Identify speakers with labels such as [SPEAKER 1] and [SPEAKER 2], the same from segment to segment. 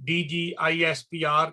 [SPEAKER 1] DGISPR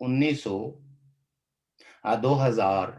[SPEAKER 2] 2000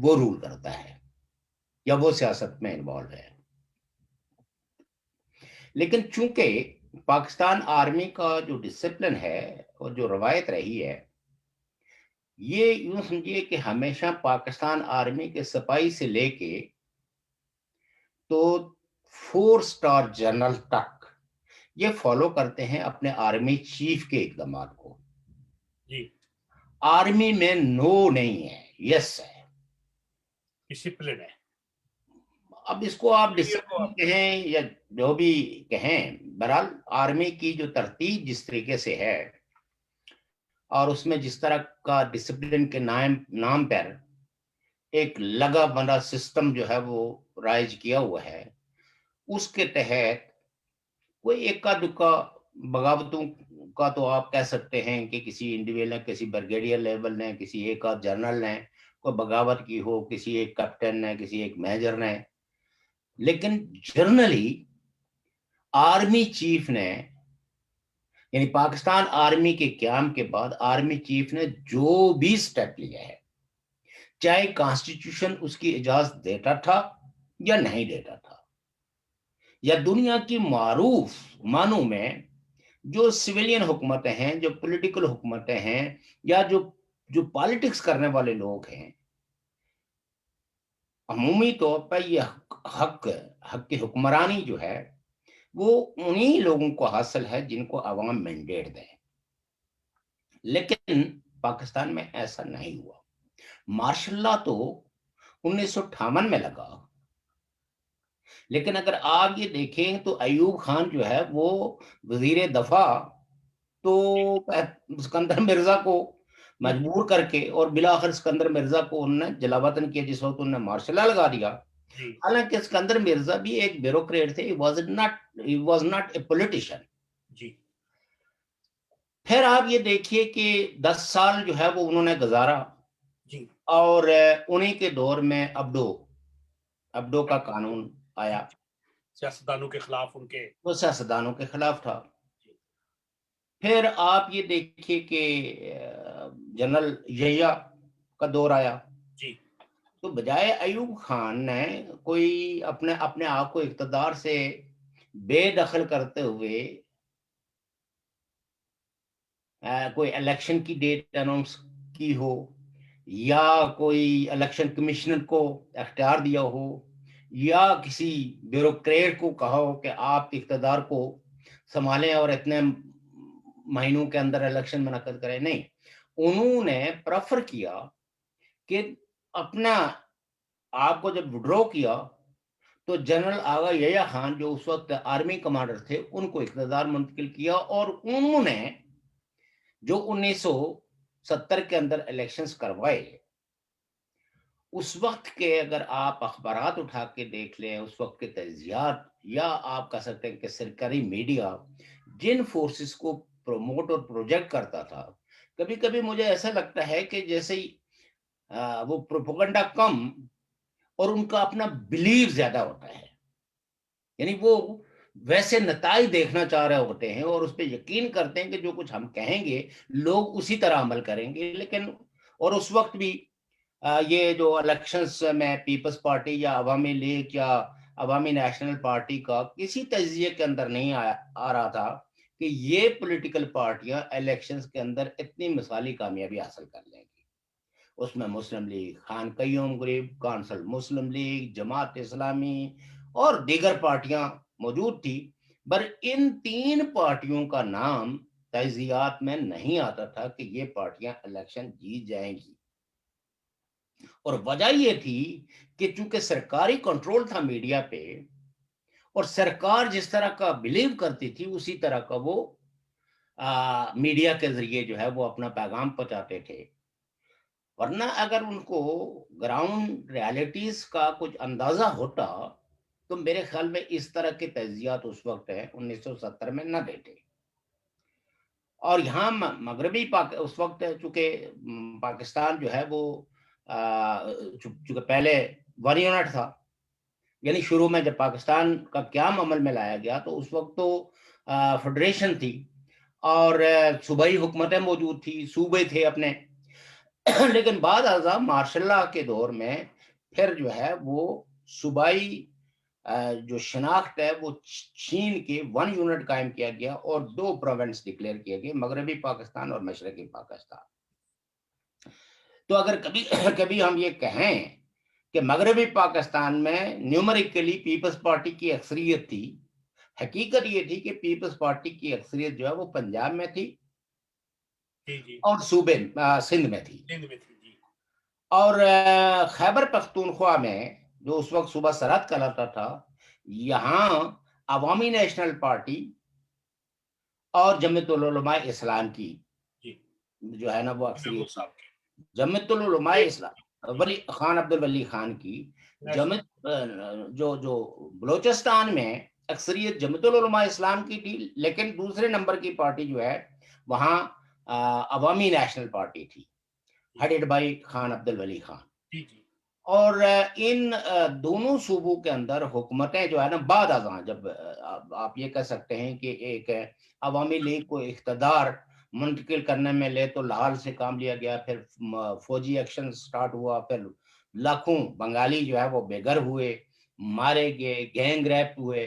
[SPEAKER 2] وہ role کرتا ہے یا وہ سیاست میں انوالو ہے. لیکن چونکہ پاکستان آرمی کا جو ڈسپلن ہے اور جو روایت رہی ہے، یہ یوں سمجھیے کہ ہمیشہ پاکستان آرمی کے سپاہی سے لے کے تو 4 اسٹار جنرل تک یہ فالو کرتے ہیں اپنے آرمی چیف کے اقدامات کو.
[SPEAKER 1] جی
[SPEAKER 2] آرمی میں نو نہیں ہے، یس ہے.
[SPEAKER 1] ڈسپلن ہے.
[SPEAKER 2] اب اس کو آپ
[SPEAKER 1] یہ کو
[SPEAKER 2] ڈسپلن کہیں یا جو بھی کہیں، بہرحال آرمی کی جو ترتیب جس طریقے سے ہے اور اس میں جس طرح کا ڈسپلن کے نام پر ایک لگا بندہ سسٹم جو ہے وہ رائج کیا ہوا ہے، اس کے تحت کوئی اکا دکا بغاوتوں کا تو آپ کہہ سکتے ہیں کہ کسی انڈیویجل نے، کسی بریگیڈیئر لیول نے، کسی ایک آدھ جنرل نے کوئی بغاوت کی ہو، کسی ایک کیپٹن نے، کسی ایک میجر نے. لیکن جنرلی آرمی چیف نے، یعنی پاکستان آرمی کے قیام کے بعد آرمی چیف نے جو بھی سٹیپ لیا ہے، چاہے کانسٹیٹیوشن اس کی اجازت دیتا تھا یا نہیں دیتا تھا، یا دنیا کی معروف معنوں میں جو سویلین حکومتیں ہیں، جو پولیٹیکل حکومتیں ہیں، یا جو پالیٹکس کرنے والے لوگ ہیں، عمومی طور پر یہ حق کی حکمرانی جو ہے وہ انہی لوگوں کو حاصل ہے جن کو عوام مینڈیٹ دیں. لیکن پاکستان میں ایسا نہیں ہوا. مارشل لا تو 1958 میں لگا، لیکن اگر آپ یہ دیکھیں تو ایوب خان جو ہے وہ وزیر دفاع تو اسکندر مرزا کو مجبور کر کے، اور بلاخر اسکندر مرزا کو انہوں نے جلا وطن کیا جس وقت انہوں نے مارشل لا لگا دیا. حالانکہ اسکندر مرزا بھی ایک بیوروکریٹ تھے، he was not a politician.
[SPEAKER 1] جی
[SPEAKER 2] پھر آپ یہ دیکھیے کہ 10 سال جو ہے وہ انہوں نے گزارا،
[SPEAKER 1] جی
[SPEAKER 2] اور انہی کے دور میں ابڈو کا قانون آیا،
[SPEAKER 1] سیاستدانوں کے خلاف ان کے.
[SPEAKER 2] وہ سیاستدانوں کے خلاف تھا. پھر آپ یہ دیکھیے کہ جنرل یحییٰ کا دور آیا.
[SPEAKER 1] جی
[SPEAKER 2] تو بجائے ایوب خان نے کوئی اپنے آپ کو اقتدار سے بے دخل کرتے ہوئے کوئی الیکشن کی ڈیٹ اناؤنس کی ہو، یا کوئی الیکشن کمشنر کو اختیار دیا ہو، یا کسی بیوروکریٹ کو کہا ہو کہ آپ اقتدار کو سنبھالیں اور اتنے مہینوں کے اندر الیکشن منعقد کریں، نہیں. انہوں نے پریفر کیا کہ اپنا آپ کو جب وڈرو کیا تو جنرل آغا یحییٰ خان جو اس وقت آرمی کمانڈر تھے ان کو اقتدار منتقل کیا، اور انہوں نے جو 1970 کے اندر الیکشنز کروائے، اس وقت کے اگر آپ اخبارات اٹھا کے دیکھ لیں، اس وقت کے تجزیات، یا آپ کہہ سکتے ہیں کہ سرکاری میڈیا جن فورسز کو پروموٹ اور پروجیکٹ کرتا تھا، کبھی کبھی مجھے ایسا لگتا ہے کہ جیسے ہی وہ پروپیگنڈا کم اور ان کا اپنا بلیو زیادہ ہوتا ہے. یعنی وہ ویسے نتائج دیکھنا چاہ رہے ہوتے ہیں اور اس پہ یقین کرتے ہیں کہ جو کچھ ہم کہیں گے لوگ اسی طرح عمل کریں گے. لیکن اور اس وقت بھی یہ جو الیکشنز میں پیپلز پارٹی یا عوامی لیگ یا عوامی نیشنل پارٹی کا کسی تجزیے کے اندر نہیں آ رہا تھا کہ یہ پولیٹیکل پارٹیاں الیکشنز کے اندر اتنی مثالی کامیابی حاصل کر لیں گی. اس میں مسلم لیگ، خان قیوم گریب کونسل مسلم لیگ، جماعت اسلامی اور دیگر پارٹیاں موجود تھی، پر ان 3 پارٹیوں کا نام تجزیات میں نہیں آتا تھا کہ یہ پارٹیاں الیکشن جیت جائیں گی. اور وجہ یہ تھی کہ چونکہ سرکاری کنٹرول تھا میڈیا پہ، اور سرکار جس طرح کا بلیو کرتی تھی اسی طرح کا وہ میڈیا کے ذریعے جو ہے وہ اپنا پیغام پہنچاتے تھے. ورنہ اگر ان کو گراؤنڈ ریالٹیز کا کچھ اندازہ ہوتا تو میرے خیال میں اس طرح کے تجزیات اس وقت 1970 میں نہ دیتے. اور یہاں مغربی اس وقت چونکہ پاکستان جو ہے وہ چونکہ پہلے ون یونٹ تھا، یعنی شروع میں جب پاکستان کا قیام عمل میں لایا گیا تو اس وقت تو فیڈریشن تھی اور صوبائی حکومتیں موجود تھی، صوبے تھے اپنے. لیکن بعد ازاں مارشل لا کے دور میں پھر جو ہے وہ صوبائی جو شناخت ہے وہ چین کے 1 یونٹ قائم کیا گیا اور 2 پروونس ڈکلیئر کیے گئے، مغربی پاکستان اور مشرقی پاکستان. تو اگر کبھی کبھی ہم یہ کہیں کہ مغربی پاکستان میں نیومریکلی پیپلز پارٹی کی اکثریت تھی، حقیقت یہ تھی کہ پیپلز پارٹی کی اکثریت جو ہے وہ پنجاب میں تھی اور صوبے سندھ میں تھی، اور خیبر پختونخوا میں جو اس وقت صوبہ سرحد کہلاتا تھا، یہاں عوامی نیشنل پارٹی اور جمعیت العلماء اسلام کی جو ہے نا وہ اکثریت، جمعیت العلماء اسلام ولی خان عبد الولی خان کی جمعیت جو بلوچستان میں اکثریت جمعیت العلماء اسلام کی تھی، لیکن دوسرے نمبر کی پارٹی جو ہے وہاں عوامی نیشنل پارٹی تھی ہیڈڈ بائی خان عبد الولی خان. اور ان دونوں صوبوں کے اندر حکومتیں جو ہے نا بعد ازاں، جب آپ یہ کہہ سکتے ہیں کہ ایک عوامی لیگ کو اقتدار منتقل کرنے میں لے تو لاہور سے کام لیا گیا، پھر فوجی ایکشن سٹارٹ ہوا، پھر لاکھوں بنگالی جو ہے وہ بے گھر ہوئے، مارے گئے، گینگ ریپ ہوئے.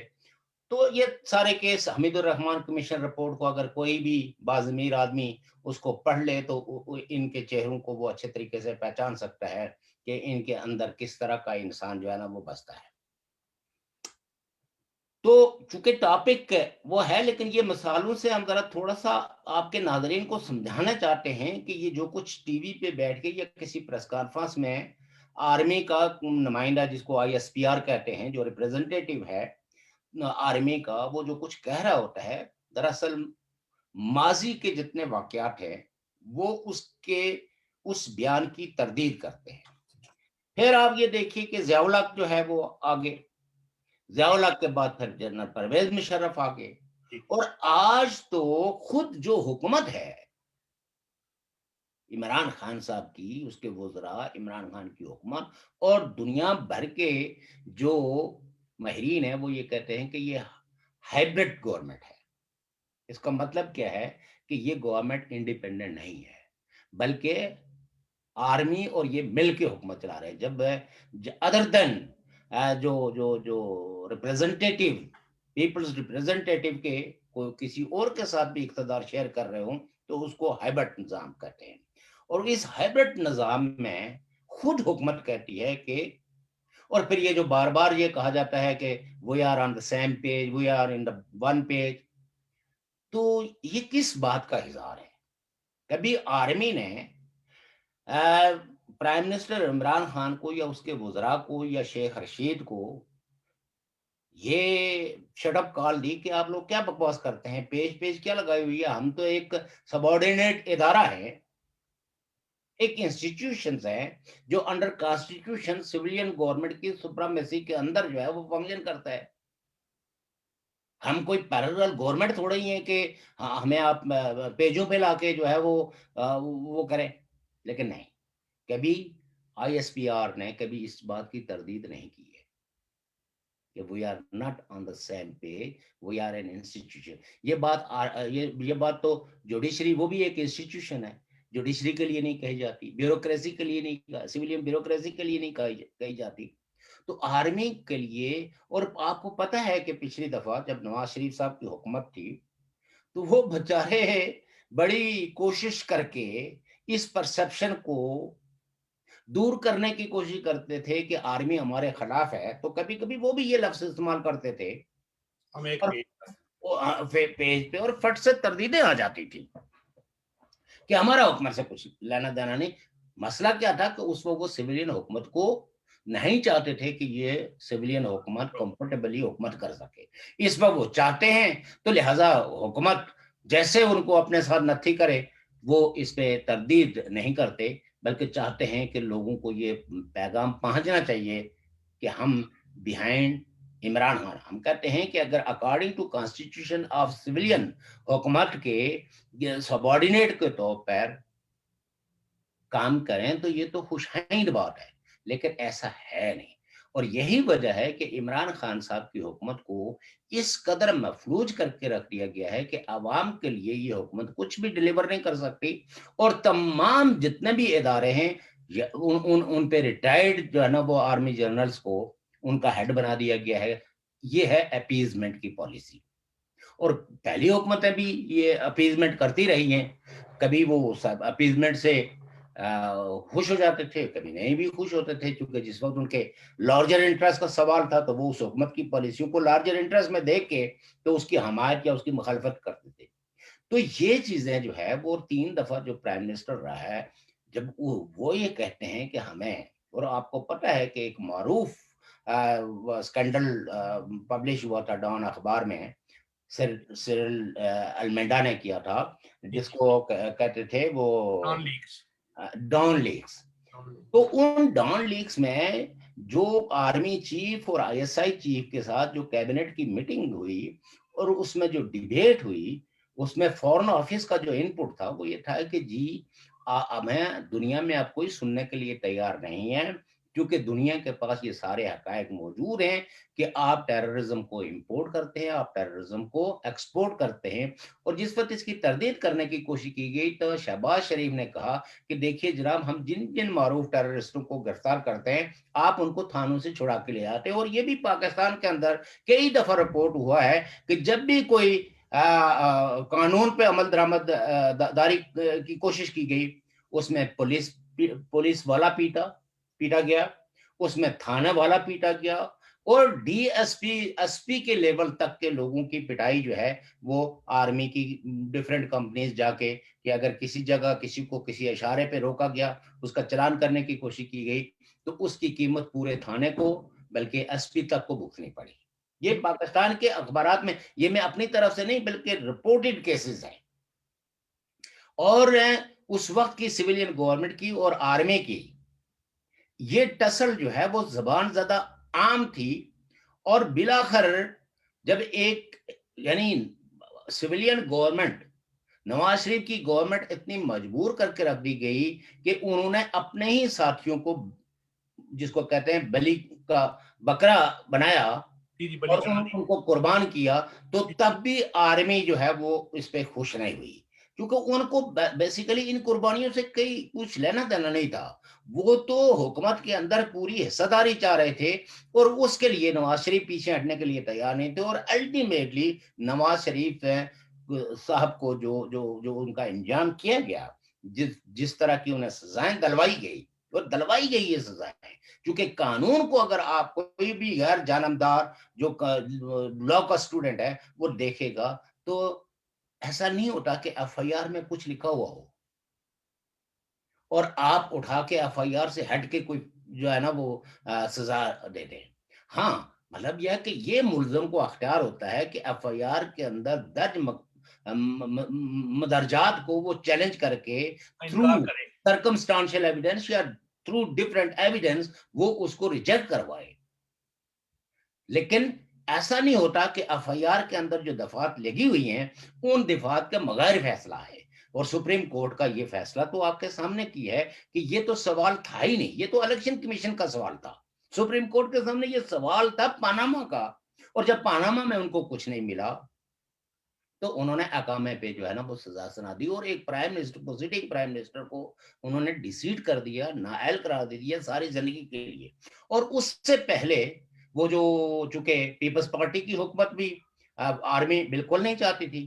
[SPEAKER 2] تو یہ سارے کیس حمید الرحمان کمیشن رپورٹ کو اگر کوئی بھی باضمیر آدمی اس کو پڑھ لے تو ان کے چہروں کو وہ اچھے طریقے سے پہچان سکتا ہے کہ ان کے اندر کس طرح کا انسان جو ہے نا وہ بستا ہے. تو چونکہ ٹاپک وہ ہے، لیکن یہ مثالوں سے ہم ذرا تھوڑا سا آپ کے ناظرین کو سمجھانا چاہتے ہیں کہ یہ جو کچھ ٹی وی پہ بیٹھ کے یا کسی پریس کانفرنس میں آرمی کا نمائندہ، جس کو ISPR کہتے ہیں، جو ریپریزنٹیٹیو ہے آرمی کا، وہ جو کچھ کہہ رہا ہوتا ہے، دراصل ماضی کے جتنے واقعات ہیں وہ اس بیان کی تردید کرتے ہیں. پھر آپ یہ دیکھیے کہ ضیاء الحق جو ہے وہ آگے، ضیاء الحق کے بعد پھر جنرل پرویز مشرف آگے، اور آج تو خود جو حکومت ہے عمران خان صاحب کی، اس کے وزراء، عمران خان کی حکومت اور دنیا بھر کے جو ماہرین ہیں وہ یہ کہتے ہیں کہ یہ ہائبرڈ گورنمنٹ ہے. اس کا مطلب کیا ہے کہ یہ گورنمنٹ انڈیپینڈنٹ نہیں ہے، بلکہ آرمی اور یہ مل کے حکومت چلا رہے ہیں. جب ادر دین جو ریپریزنٹیٹیو، پیپلز ریپریزنٹیٹیو کے کوئی کسی اور کے ساتھ بھی اقتدار شیئر کر رہے ہوں تو اس کو ہائبرڈ نظام کہتے ہیں. اور اس ہائبرڈ نظام میں خود حکومت کہتی ہے کہ، اور پھر یہ جو بار بار یہ کہا جاتا ہے کہ we are on the same page, we are in the one page, تو یہ کس بات کا اظہار ہے؟ کبھی آرمی نے پرائم منسٹر عمران خان کو یا اس کے وزراء کو یا شیخ رشید کو یہ شٹ اپ کال دی کہ آپ لوگ کیا بکواس کرتے ہیں، پیج کیا لگائی ہوئی ہے، ہم تو ایک سبارڈینیٹ ادارہ ہے، ایک انسٹیٹیوشنز ہے جو انڈر کانسٹیٹیوشن سویلین گورنمنٹ کی سپرامیسی کے اندر جو ہے وہ فنکشن کرتا ہے. ہم کوئی پیرالل گورنمنٹ تھوڑا ہی ہیں کہ ہمیں آپ پیجوں پہ لا کے جو ہے وہ کریں. لیکن نہیں، کبھی ISPR نے کبھی اس بات کی تردید نہیں کی ہے کہ we are not on the same page, we are an institution. یہ بات تو جوڈیشری، وہ بھی ایک انسٹیٹیوشن ہے، جوڈیشری کے لیے نہیں کہی جاتی، بیوروکریسی کے لیے نہیں، سویلین بیوروکریسی کے لیے نہیں کہی جاتی. تو آرمی کے لیے، اور آپ کو پتہ ہے کہ پچھلی دفعہ جب نواز شریف صاحب کی حکومت تھی تو وہ بیچارے بڑی کوشش کر کے اس پرسپشن کو دور کرنے کی کوشش کرتے تھے کہ آرمی ہمارے خلاف ہے. تو کبھی کبھی وہ بھی یہ لفظ استعمال کرتے تھے پیج پہ، اور فٹ سے تردیدیں آ جاتی تھی کہ ہمارا حکومت سے کچھ لینا دینا نہیں. مسئلہ کیا تھا کہ اس وقت وہ سویلین حکومت کو نہیں چاہتے تھے کہ یہ سویلین حکومت کمفرٹیبلی حکومت کر سکے. اس وقت وہ چاہتے ہیں، تو لہذا حکومت جیسے ان کو اپنے ساتھ نتھی کرے وہ اس پہ تردید نہیں کرتے، بلکہ چاہتے ہیں کہ لوگوں کو یہ پیغام پہنچنا چاہیے کہ ہم بیہائنڈ عمران خان. ہم کہتے ہیں کہ اگر according to constitution of civilian حکومت کے سبارڈینیٹ کے طور پر کام کریں تو یہ تو خوش آئند بات ہے، لیکن ایسا ہے نہیں. اور یہی وجہ ہے کہ عمران خان صاحب کی حکومت کو اس قدر مفلوج کر کے رکھ دیا گیا ہے کہ عوام کے لیے یہ حکومت کچھ بھی ڈیلیور نہیں کر سکتی، اور تمام جتنے بھی ادارے ہیں ان پہ ریٹائرڈ جو ہے نا وہ آرمی جنرلز کو ان کا ہیڈ بنا دیا گیا ہے۔ یہ ہے اپیزمنٹ کی پالیسی، اور پہلی حکومتیں بھی یہ اپیزمنٹ کرتی رہی ہیں، کبھی وہ اپیزمنٹ سے خوش ہو جاتے تھے، کبھی نہیں بھی خوش ہوتے تھے، چونکہ جس وقت ان کے لارجر انٹرسٹ کا سوال تھا تو وہ اس حکومت کی پالیسیوں کو لارجر انٹرسٹ میں دیکھ کے تو اس کی حمایت یا اس کی مخالفت کرتے تھے۔ تو یہ چیزیں جو ہے وہ 3 دفعہ جو پرائم منسٹر رہا ہے، جب وہ یہ کہتے ہیں کہ ہمیں، اور آپ کو پتہ ہے کہ ایک معروف اسکینڈل پبلش ہوا تھا ڈان اخبار میں، سرل المیڈا نے کیا تھا، جس کو کہتے تھے وہ ڈان لیکس۔ تو ان ڈان لیکس میں جو آرمی چیف اور آئی ایس آئی چیف کے ساتھ جو کیبنٹ کی میٹنگ ہوئی اور اس میں جو ڈیبیٹ ہوئی، اس میں فورن آفس کا جو انپٹ تھا وہ یہ تھا کہ جی ہمیں دنیا میں اب کوئی سننے کے لیے تیار نہیں ہے، کیونکہ دنیا کے پاس یہ سارے حقائق موجود ہیں کہ آپ ٹیررزم کو امپورٹ کرتے ہیں، آپ ٹیررزم کو ایکسپورٹ کرتے ہیں۔ اور جس وقت اس کی تردید کرنے کی کوشش کی گئی تو شہباز شریف نے کہا کہ دیکھیے جناب، ہم جن جن معروف ٹیررسٹوں کو گرفتار کرتے ہیں آپ ان کو تھانوں سے چھڑا کے لے آتے ہیں۔ اور یہ بھی پاکستان کے اندر کئی دفعہ رپورٹ ہوا ہے کہ جب بھی کوئی قانون پہ عمل درآمد داری کی کوشش کی گئی، اس میں پولیس والا پیٹا گیا، اس میں تھانہ والا پیٹا گیا، اور ڈی ایس پی کے لیول تک کے لوگوں کی پٹائی جو ہے وہ آرمی کی ڈیفرنٹ کمپنیز جا کے، کہ اگر کسی جگہ کسی کو کسی اشارے پہ روکا گیا، اس کا چلان کرنے کی کوشش کی گئی تو اس کی قیمت پورے تھانے کو بلکہ ایس پی تک کو بھگتنی پڑی۔ یہ پاکستان کے اخبارات میں، یہ میں اپنی طرف سے نہیں بلکہ رپورٹڈ کیسز ہیں۔ اور اس وقت کی سویلین گورنمنٹ کی اور آرمی کی یہ ٹسل جو ہے وہ زبان زدہ عام تھی، اور بلاخر جب ایک یعنی سویلین گورنمنٹ، نواز شریف کی گورنمنٹ اتنی مجبور کر کے رکھ دی گئی کہ انہوں نے اپنے ہی ساتھیوں کو، جس کو کہتے ہیں بلی کا بکرا بنایا اور ان کو قربان کیا، تو تب بھی آرمی جو ہے وہ اس پہ خوش نہیں ہوئی، کیونکہ ان کو بیسیکلی ان قربانیوں سے کچھ لینا دینا نہیں تھا۔ وہ تو حکومت کے اندر پوری حصہ داری چاہ رہے تھے، اور اس کے لیے نواز شریف پیچھے ہٹنے کے لیے تیار نہیں تھے۔ اور الٹیمیٹلی نواز شریف صاحب کو جو ان کا انجام کیا گیا، جس طرح کی انہیں سزائیں دلوائی گئی، اور دلوائی گئی یہ سزائیں، کیونکہ قانون کو اگر آپ کوئی بھی غیر جانبدار جو لا کا اسٹوڈنٹ ہے وہ دیکھے گا تو ایسا نہیں ہوتا کہ ایف آئی آر میں کچھ لکھا ہوا ہو اور آپ اٹھا کے ایف آئی آر سے ہٹ کے کوئی جو ہے نا وہ سزا دے دیں۔ ہاں، مطلب یہ ہے کہ یہ ملزم کو اختیار ہوتا ہے کہ ایف آئی آر کے اندر درج مدرجات کو وہ چیلنج کر کے تھرو سرکمسٹانشل ایویڈنس یا تھرو ڈفرنٹ ایویڈنس وہ اس کو ریجیکٹ کروائے۔ لیکن ایسا نہیں ہوتا کہ ایف آئی آر کے اندر جو دفعات لگی ہوئی ہیں ان دفعات کا مغیر فیصلہ ہے۔ اور سپریم کورٹ کا یہ فیصلہ تو آپ کے سامنے کی ہے کہ یہ تو سوال تھا ہی نہیں، یہ تو الیکشن کمیشن کا سوال تھا۔ سپریم کورٹ کے سامنے یہ سوال تھا پاناما کا، اور جب پاناما میں ان کو کچھ نہیں ملا تو انہوں نے اقامے پہ جو ہے نا وہ سزا سنا دی، اور ایک پرائم منسٹر کو، سٹنگ پرائم منسٹر کو انہوں نے ڈیسیٹ کر دیا، نااہل قرار دے دیا ساری زندگی کے لیے۔ اور اس سے پہلے وہ جو چونکہ پیپلز پارٹی کی حکومت بھی آرمی بالکل نہیں چاہتی تھی،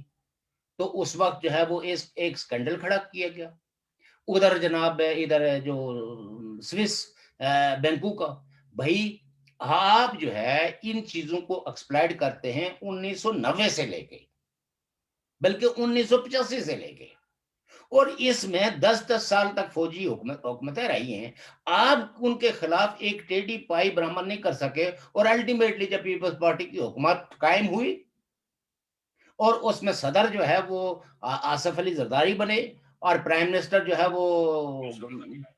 [SPEAKER 2] تو اس وقت جو ہے وہ ایک سکینڈل کھڑا کیا گیا۔ ادھر جناب ادھر جو سوئس بینکوں کا، بھائی آپ جو ہے ان چیزوں کو ایکسپلائٹ کرتے ہیں 1990 سے لے کے بلکہ 1985 سے لے کے، اور اس میں 10 سال تک فوجی حکومتیں رہی ہیں۔ آپ ان کے خلاف ایک ٹیڈی پائی برآمد نہیں کر سکے، اور الٹیمیٹلی جب پیپلز پارٹی کی حکومت قائم ہوئی اور اس میں صدر جو ہے وہ آصف علی زرداری بنے اور پرائم منسٹر جو ہے وہ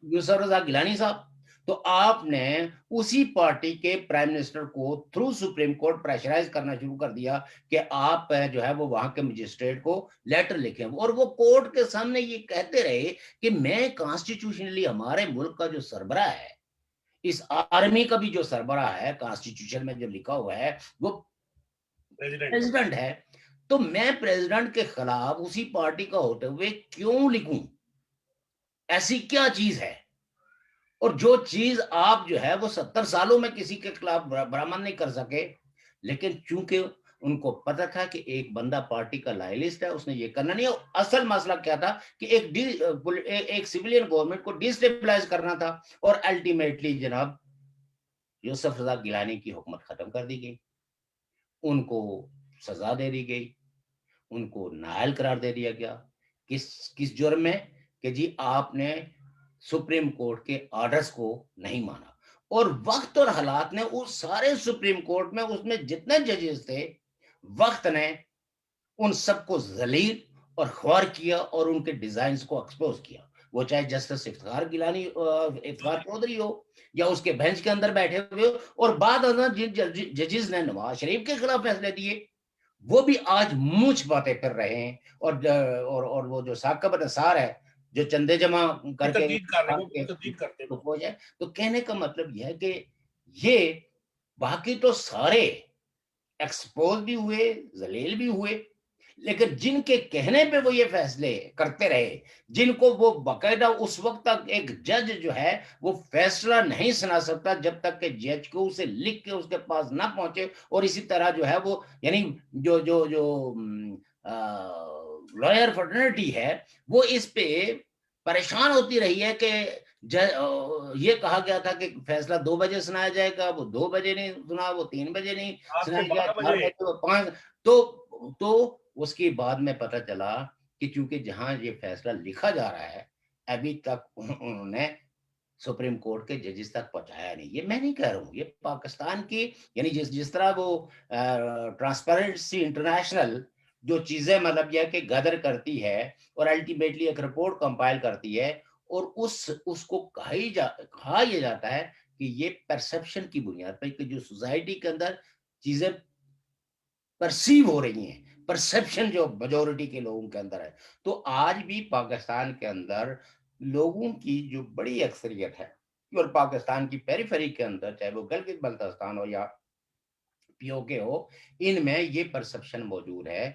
[SPEAKER 2] یوسف رضا گیلانی صاحب، تو آپ نے اسی پارٹی کے پرائم منسٹر کو تھرو سپریم کورٹ پریشرائز کرنا شروع کر دیا کہ آپ جو ہے وہ وہاں کے مجسٹریٹ کو لیٹر لکھیں، اور وہ کورٹ کے سامنے یہ کہتے رہے کہ میں کانسٹیٹیوشنلی ہمارے ملک کا جو سربراہ ہے اس آرمی کا بھی جو سربراہ ہے کانسٹیٹیوشن میں جو لکھا ہوا ہے وہ پریزیڈنٹ ہے. تو میں پریزیڈنٹ کے خلاف اسی پارٹی کا ہوتے ہوئے کیوں لکھوں؟ ایسی کیا چیز ہے؟ اور جو چیز آپ جو ہے وہ 70 سالوں میں کسی کے خلاف برآمد نہیں کر سکے، لیکن چونکہ ان کو پتا تھا کہ ایک بندہ پارٹی کا لائلسٹ ہے، اس نے یہ کرنا نہیں. اصل مسئلہ کیا تھا کہ ایک سویلین گورنمنٹ کو ڈی اسٹیبلائز کرنا تھا، اور الٹیمیٹلی جناب یوسف رضا گیلانی کی حکومت ختم کر دی گئی، ان کو سزا دے دی گئی، ان کو نااہل قرار دے دیا گیا. کس جرم میں؟ کہ جی آپ نے سپریم کورٹ کے آرڈرز کو نہیں مانا. اور وقت اور حالات نے اس سارے سپریم کورٹ میں اس میں جتنے ججز تھے، وقت نے ان سب کو ذلیل اور خوار کیا اور ان کے ڈیزائنز کو ایکسپوز کیا. وہ چاہے جسٹس افتخار گیلانی افتخار چودھری ہو یا اس کے بینچ کے اندر بیٹھے ہوئے ہو، اور بعد ازاں جن ججز نے نواز شریف کے خلاف فیصلے دیے وہ بھی آج منہ چھپاتے پھر رہے ہیں. اور وہ جو ثاقب نثار ہے جو چندے جمع کر کے ہو جائے. تو کہنے کا مطلب یہ ہے کہ یہ باقی تو سارے ایکسپوز بھی ہوئے، ذلیل بھی ہوئے، لیکن جن کے کہنے پہ وہ یہ فیصلے کرتے رہے، جن کو وہ باقاعدہ اس وقت تک ایک جج جو ہے وہ فیصلہ نہیں سنا سکتا جب تک کہ جج کو اسے لکھ کے اس کے پاس نہ پہنچے. اور اسی طرح جو ہے وہ یعنی جو جو جو لائر فرٹرنیٹی ہے وہ اس پہ پریشان ہوتی رہی ہے کہ یہ کہا گیا تھا کہ فیصلہ 2 بجے سنایا جائے گا، وہ 2 بجے نہیں سنا، وہ 3 بجے نہیں سنایا گیا، 4 بجے، وہ 5. تو اس کے بعد میں پتہ چلا کہ چونکہ جہاں یہ فیصلہ لکھا جا رہا ہے ابھی تک انہوں نے سپریم کورٹ کے ججز تک پہنچایا نہیں. یہ میں نہیں کہہ رہا ہوں، یہ پاکستان کی یعنی جس طرح وہ ٹرانسپیرنسی انٹرنیشنل جو چیزیں مطلب یہ کہ غدر کرتی ہے اور الٹیمیٹلی ایک رپورٹ کمپائل کرتی ہے، اور اس کو کہا یہ جاتا ہے کہ یہ پرسپشن کی بنیاد پہ کہ جو سوسائٹی کے اندر چیزیں پرسیو ہو رہی ہیں، پرسپشن جو میجورٹی کے لوگوں کے اندر ہے. تو آج بھی پاکستان کے اندر لوگوں کی جو بڑی اکثریت ہے، اور پاکستان کی پیریفری کے اندر چاہے وہ گلگت بلتستان ہو یا پی او کے ہو، ان میں یہ پرسپشن موجود ہے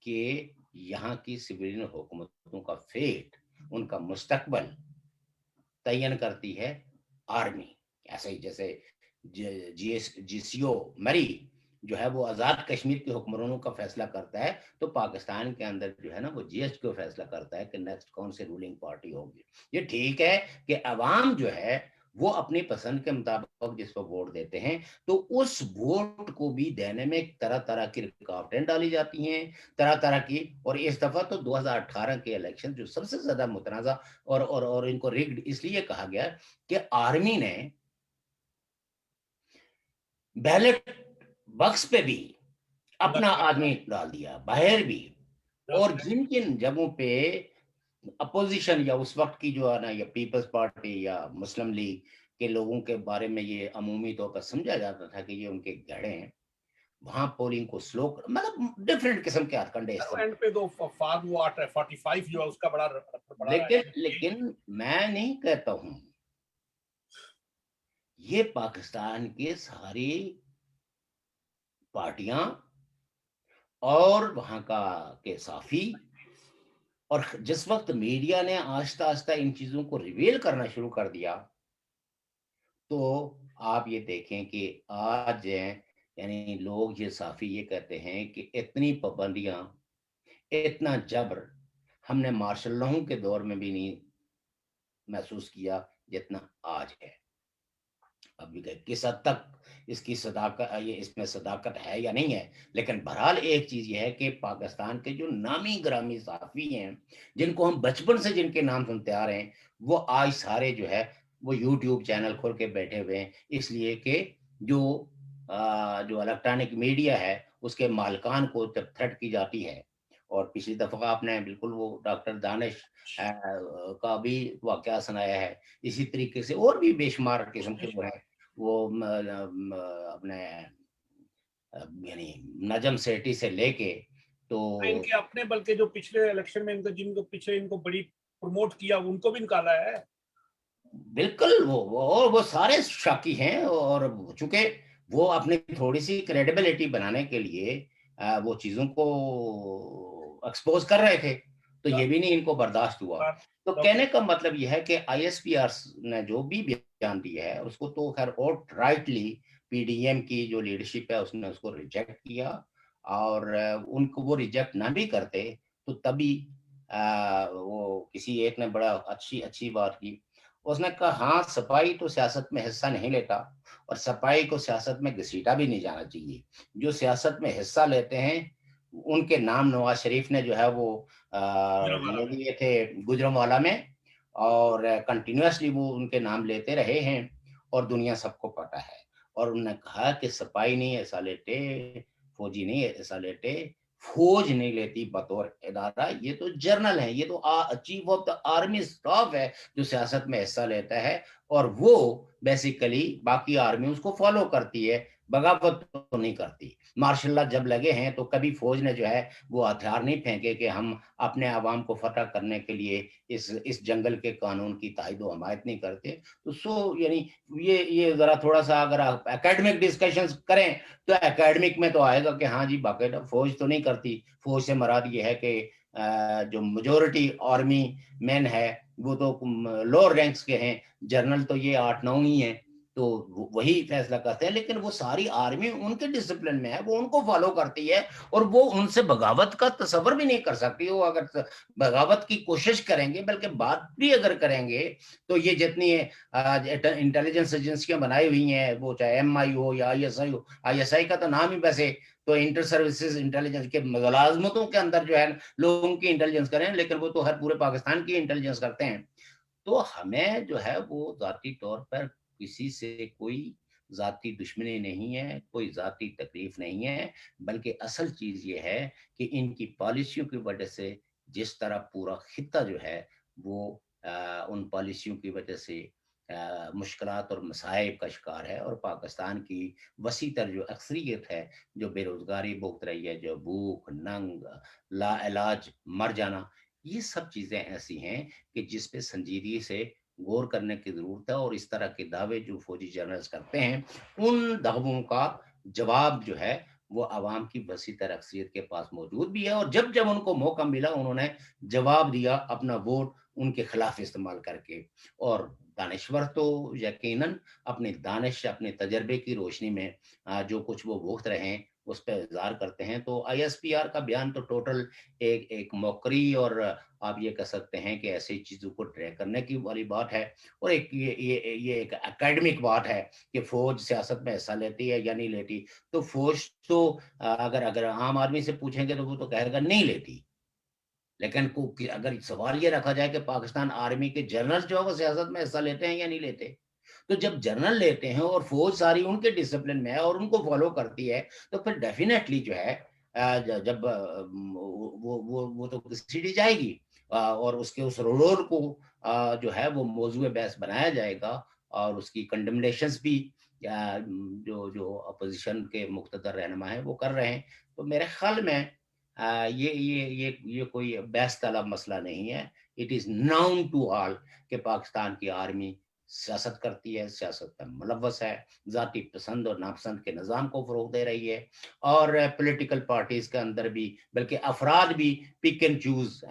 [SPEAKER 2] کہ یہاں کی سویلین حکومتوں کا فیٹ، ان کا مستقبل تعین کرتی ہے آرمی. ایسے ہی جیسے جی سی او مری جو ہے وہ آزاد کشمیر کے حکمرانوں کا فیصلہ کرتا ہے، تو پاکستان کے اندر جو ہے نا وہ جی ایس کو فیصلہ کرتا ہے کہ نیکسٹ کون سے رولنگ پارٹی ہوگی. یہ ٹھیک ہے کہ عوام جو ہے وہ اپنی پسند کے مطابق جس کو ووٹ دیتے ہیں، تو اس ووٹ کو بھی دینے میں طرح طرح کی رکاوٹیں ڈالی جاتی ہیں، طرح طرح کی. اور اس دفعہ تو 2018 کے الیکشن جو سب سے زیادہ متنازع اور ان کو ریگڈ اس لیے کہا گیا کہ آرمی نے بیلٹ باکس پہ بھی اپنا آدمی ڈال دیا، باہر بھی. اور جن جن جگہوں پہ اپوزیشن یا اس وقت کی جو ہے نا یا پیپلز پارٹی یا مسلم لیگ کے لوگوں کے بارے میں یہ عمومی طور پر سمجھا جاتا تھا کہ یہ ان کے گھڑے ہیں، وہاں پولنگ کو سلو مطلب ڈفرینٹ قسم کے ہتھکنڈے
[SPEAKER 1] اینڈ پہ تو فاد وہ 45 جو ہے اس کا بڑا
[SPEAKER 2] لیکن میں نہیں کہتا ہوں یہ پاکستان کے ساری پارٹیاں اور وہاں کا کے صحافی، اور جس وقت میڈیا نے آہستہ آہستہ ان چیزوں کو ریویل کرنا شروع کر دیا، تو آپ یہ دیکھیں کہ آج یعنی لوگ یہ صحافی یہ کہتے ہیں کہ اتنی پابندیاں، اتنا جبر ہم نے مارشل لاء کے دور میں بھی نہیں محسوس کیا جتنا آج ہے. اب کس حد تک اس کی صداقت، یہ اس میں صداقت ہے یا نہیں ہے، لیکن بہرحال ایک چیز یہ ہے کہ پاکستان کے جو نامی گرامی صحافی ہیں جن کو ہم بچپن سے جن کے نام سنتے آ رہے ہیں، وہ آج سارے جو ہے وہ یوٹیوب چینل کھول کے بیٹھے ہوئے ہیں، اس لیے کہ جو الیکٹرانک میڈیا ہے اس کے مالکان کو جب تھریٹ کی جاتی ہے. اور پچھلی دفعہ آپ نے بالکل وہ ڈاکٹر دانش کا بھی واقعہ سنایا ہے، اسی طریقے سے اور بھی بے شمار قسم کے وہ ہیں، وہ اپنے یعنی نجم سیٹھی سے لے کے تو
[SPEAKER 1] ان کے اپنے بلکہ جو پچھلے الیکشن میں جن کو پیچھے ان کو بڑی پروموٹ کیا ان کو بھی نکالا ہے.
[SPEAKER 2] بالکل وہ سارے شاکی ہیں، اور چونکہ وہ اپنی تھوڑی سی کریڈیبلٹی بنانے کے لیے وہ چیزوں کو ایکسپوز کر رہے تھے، تو یہ بھی نہیں ان کو برداشت ہوا۔ تو کہنے کا مطلب یہ ہے کہ آئی ایس پی آر نے جو بھی بیان دیا ہے اس کو تو خیر اوٹ رائٹلی پی ڈی ایم کی جو لیڈرشپ ہے اس نے اس کو ریجیکٹ کیا، اور ان کو وہ ریجیکٹ نہ بھی کرتے تو تبھی وہ کسی ایک نے بڑا اچھی بات کی، اس نے کہا ہاں سپاہی تو سیاست میں حصہ نہیں لیتا، اور سپاہی کو سیاست میں گھسیٹا بھی نہیں جانا چاہیے، جو سیاست میں حصہ لیتے ہیں ان کے نام نواز شریف نے جو ہے وہ لے لیے تھے گجرانوالہ میں، اور کنٹینیوسلی وہ ان کے نام لیتے رہے ہیں، اور دنیا سب کو پتہ ہے۔ اور انہوں نے کہا کہ سپاہی نہیں ایسا لیتے، فوجی نہیں ایسا لیتے، فوج نہیں لیتی بطور ادارہ، یہ تو جرنل ہے، یہ تو chief of the army staff ہے جو سیاست میں حصہ لیتا ہے، اور وہ بیسیکلی باقی آرمی اس کو فالو کرتی ہے، بغاوت تو نہیں کرتی۔ ماشاء اللہ جب لگے ہیں تو کبھی فوج نے جو ہے وہ ہتھیار نہیں پھینکے کہ ہم اپنے عوام کو فتح کرنے کے لیے اس جنگل کے قانون کی تائید و حمایت نہیں کرتے۔ تو یعنی یہ ذرا تھوڑا سا اگر آپ اکیڈمک ڈسکشنز کریں تو اکیڈمک میں تو آئے گا کہ ہاں جی باقاعدہ فوج تو نہیں کرتی، فوج سے مراد یہ ہے کہ جو میجورٹی آرمی مین ہے وہ تو لوور رینکس کے ہیں، جنرل تو یہ 8-9 ہی ہیں، تو وہی فیصلہ کرتے ہیں، لیکن وہ ساری آرمی ان کے ڈسپلن میں ہے، وہ ان کو فالو کرتی ہے، اور وہ ان سے بغاوت کا تصور بھی نہیں کر سکتی۔ وہ اگر بغاوت کی کوشش کریں گے، بلکہ بات بھی اگر کریں گے، تو یہ جتنی انٹیلیجنس ایجنسیاں بنائی ہوئی ہیں، وہ چاہے ایم آئی ہو یا I S I who, I S I کا تو نام ہی ویسے تو انٹر سروسز انٹیلیجنس کے ملازمتوں کے اندر جو ہے لوگوں کی انٹیلیجنس کریں، لیکن وہ تو ہر پورے پاکستان کی انٹیلیجنس کرتے ہیں۔ تو ہمیں جو ہے وہ ذاتی طور پر کسی سے کوئی ذاتی دشمنی نہیں ہے، کوئی ذاتی تکلیف نہیں ہے، بلکہ اصل چیز یہ ہے کہ ان کی پالیسیوں کی وجہ سے جس طرح پورا خطہ جو ہے وہ ان پالیسیوں کی وجہ سے مشکلات اور مصائب کا شکار ہے، اور پاکستان کی وسیع تر جو اکثریت ہے جو بے روزگاری بھوگت رہی ہے، جو بھوک، ننگ، لا علاج مر جانا، یہ سب چیزیں ایسی ہیں کہ جس پہ سنجیدگی سے غور کرنے کی ضرورت ہے، اور اس طرح کے دعوے جو فوجی جنرلز کرتے ہیں ان دعووں کا جواب جو ہے وہ عوام کی وسیع تر اکثریت کے پاس موجود بھی ہے، اور جب ان کو موقع ملا انہوں نے جواب دیا اپنا ووٹ ان کے خلاف استعمال کر کے۔ اور دانشور تو یقیناً اپنی دانش، اپنے تجربے کی روشنی میں جو کچھ وہ بھوگت رہے ہیں اس پہ اظہار کرتے ہیں۔ تو آئی ایس پی آر کا بیان تو ٹوٹل ایک موکری، اور آپ یہ کہہ سکتے ہیں کہ ایسی چیزوں کو ٹریک کرنے کی والی بات ہے، اور یہ ایک اکیڈمک بات ہے کہ فوج سیاست میں حصہ لیتی ہے یا نہیں لیتی۔ تو فوج تو اگر عام آدمی سے پوچھیں گے تو وہ تو کہے گا نہیں لیتی، لیکن اگر سوال یہ رکھا جائے کہ پاکستان آرمی کے جنرل جو ہے وہ سیاست میں حصہ لیتے ہیں یا نہیں لیتے، تو جب جنرل لیتے ہیں اور فوج ساری ان کے ڈسپلن میں ہے اور ان کو فالو کرتی ہے، تو پھر ڈیفینیٹلی جو ہے جب وہ تو گھسیٹی جائے گی، اور اس کے اس رول کو جو ہے وہ موضوع بحث بنایا جائے گا، اور اس کی کنڈمنیشنز بھی جو اپوزیشن کے مقتدر رہنما ہیں وہ کر رہے ہیں۔ تو میرے خیال میں یہ کوئی بحث طلب مسئلہ نہیں ہے۔ It is known to all کہ پاکستان کی آرمی سیاست کرتی ہے، سیاست میں ملوث ہے، ذاتی پسند اور ناپسند کے نظام کو فروغ دے رہی ہے، اور پولیٹیکل پارٹیز کے اندر بھی بلکہ افراد بھی پک اینڈ چوز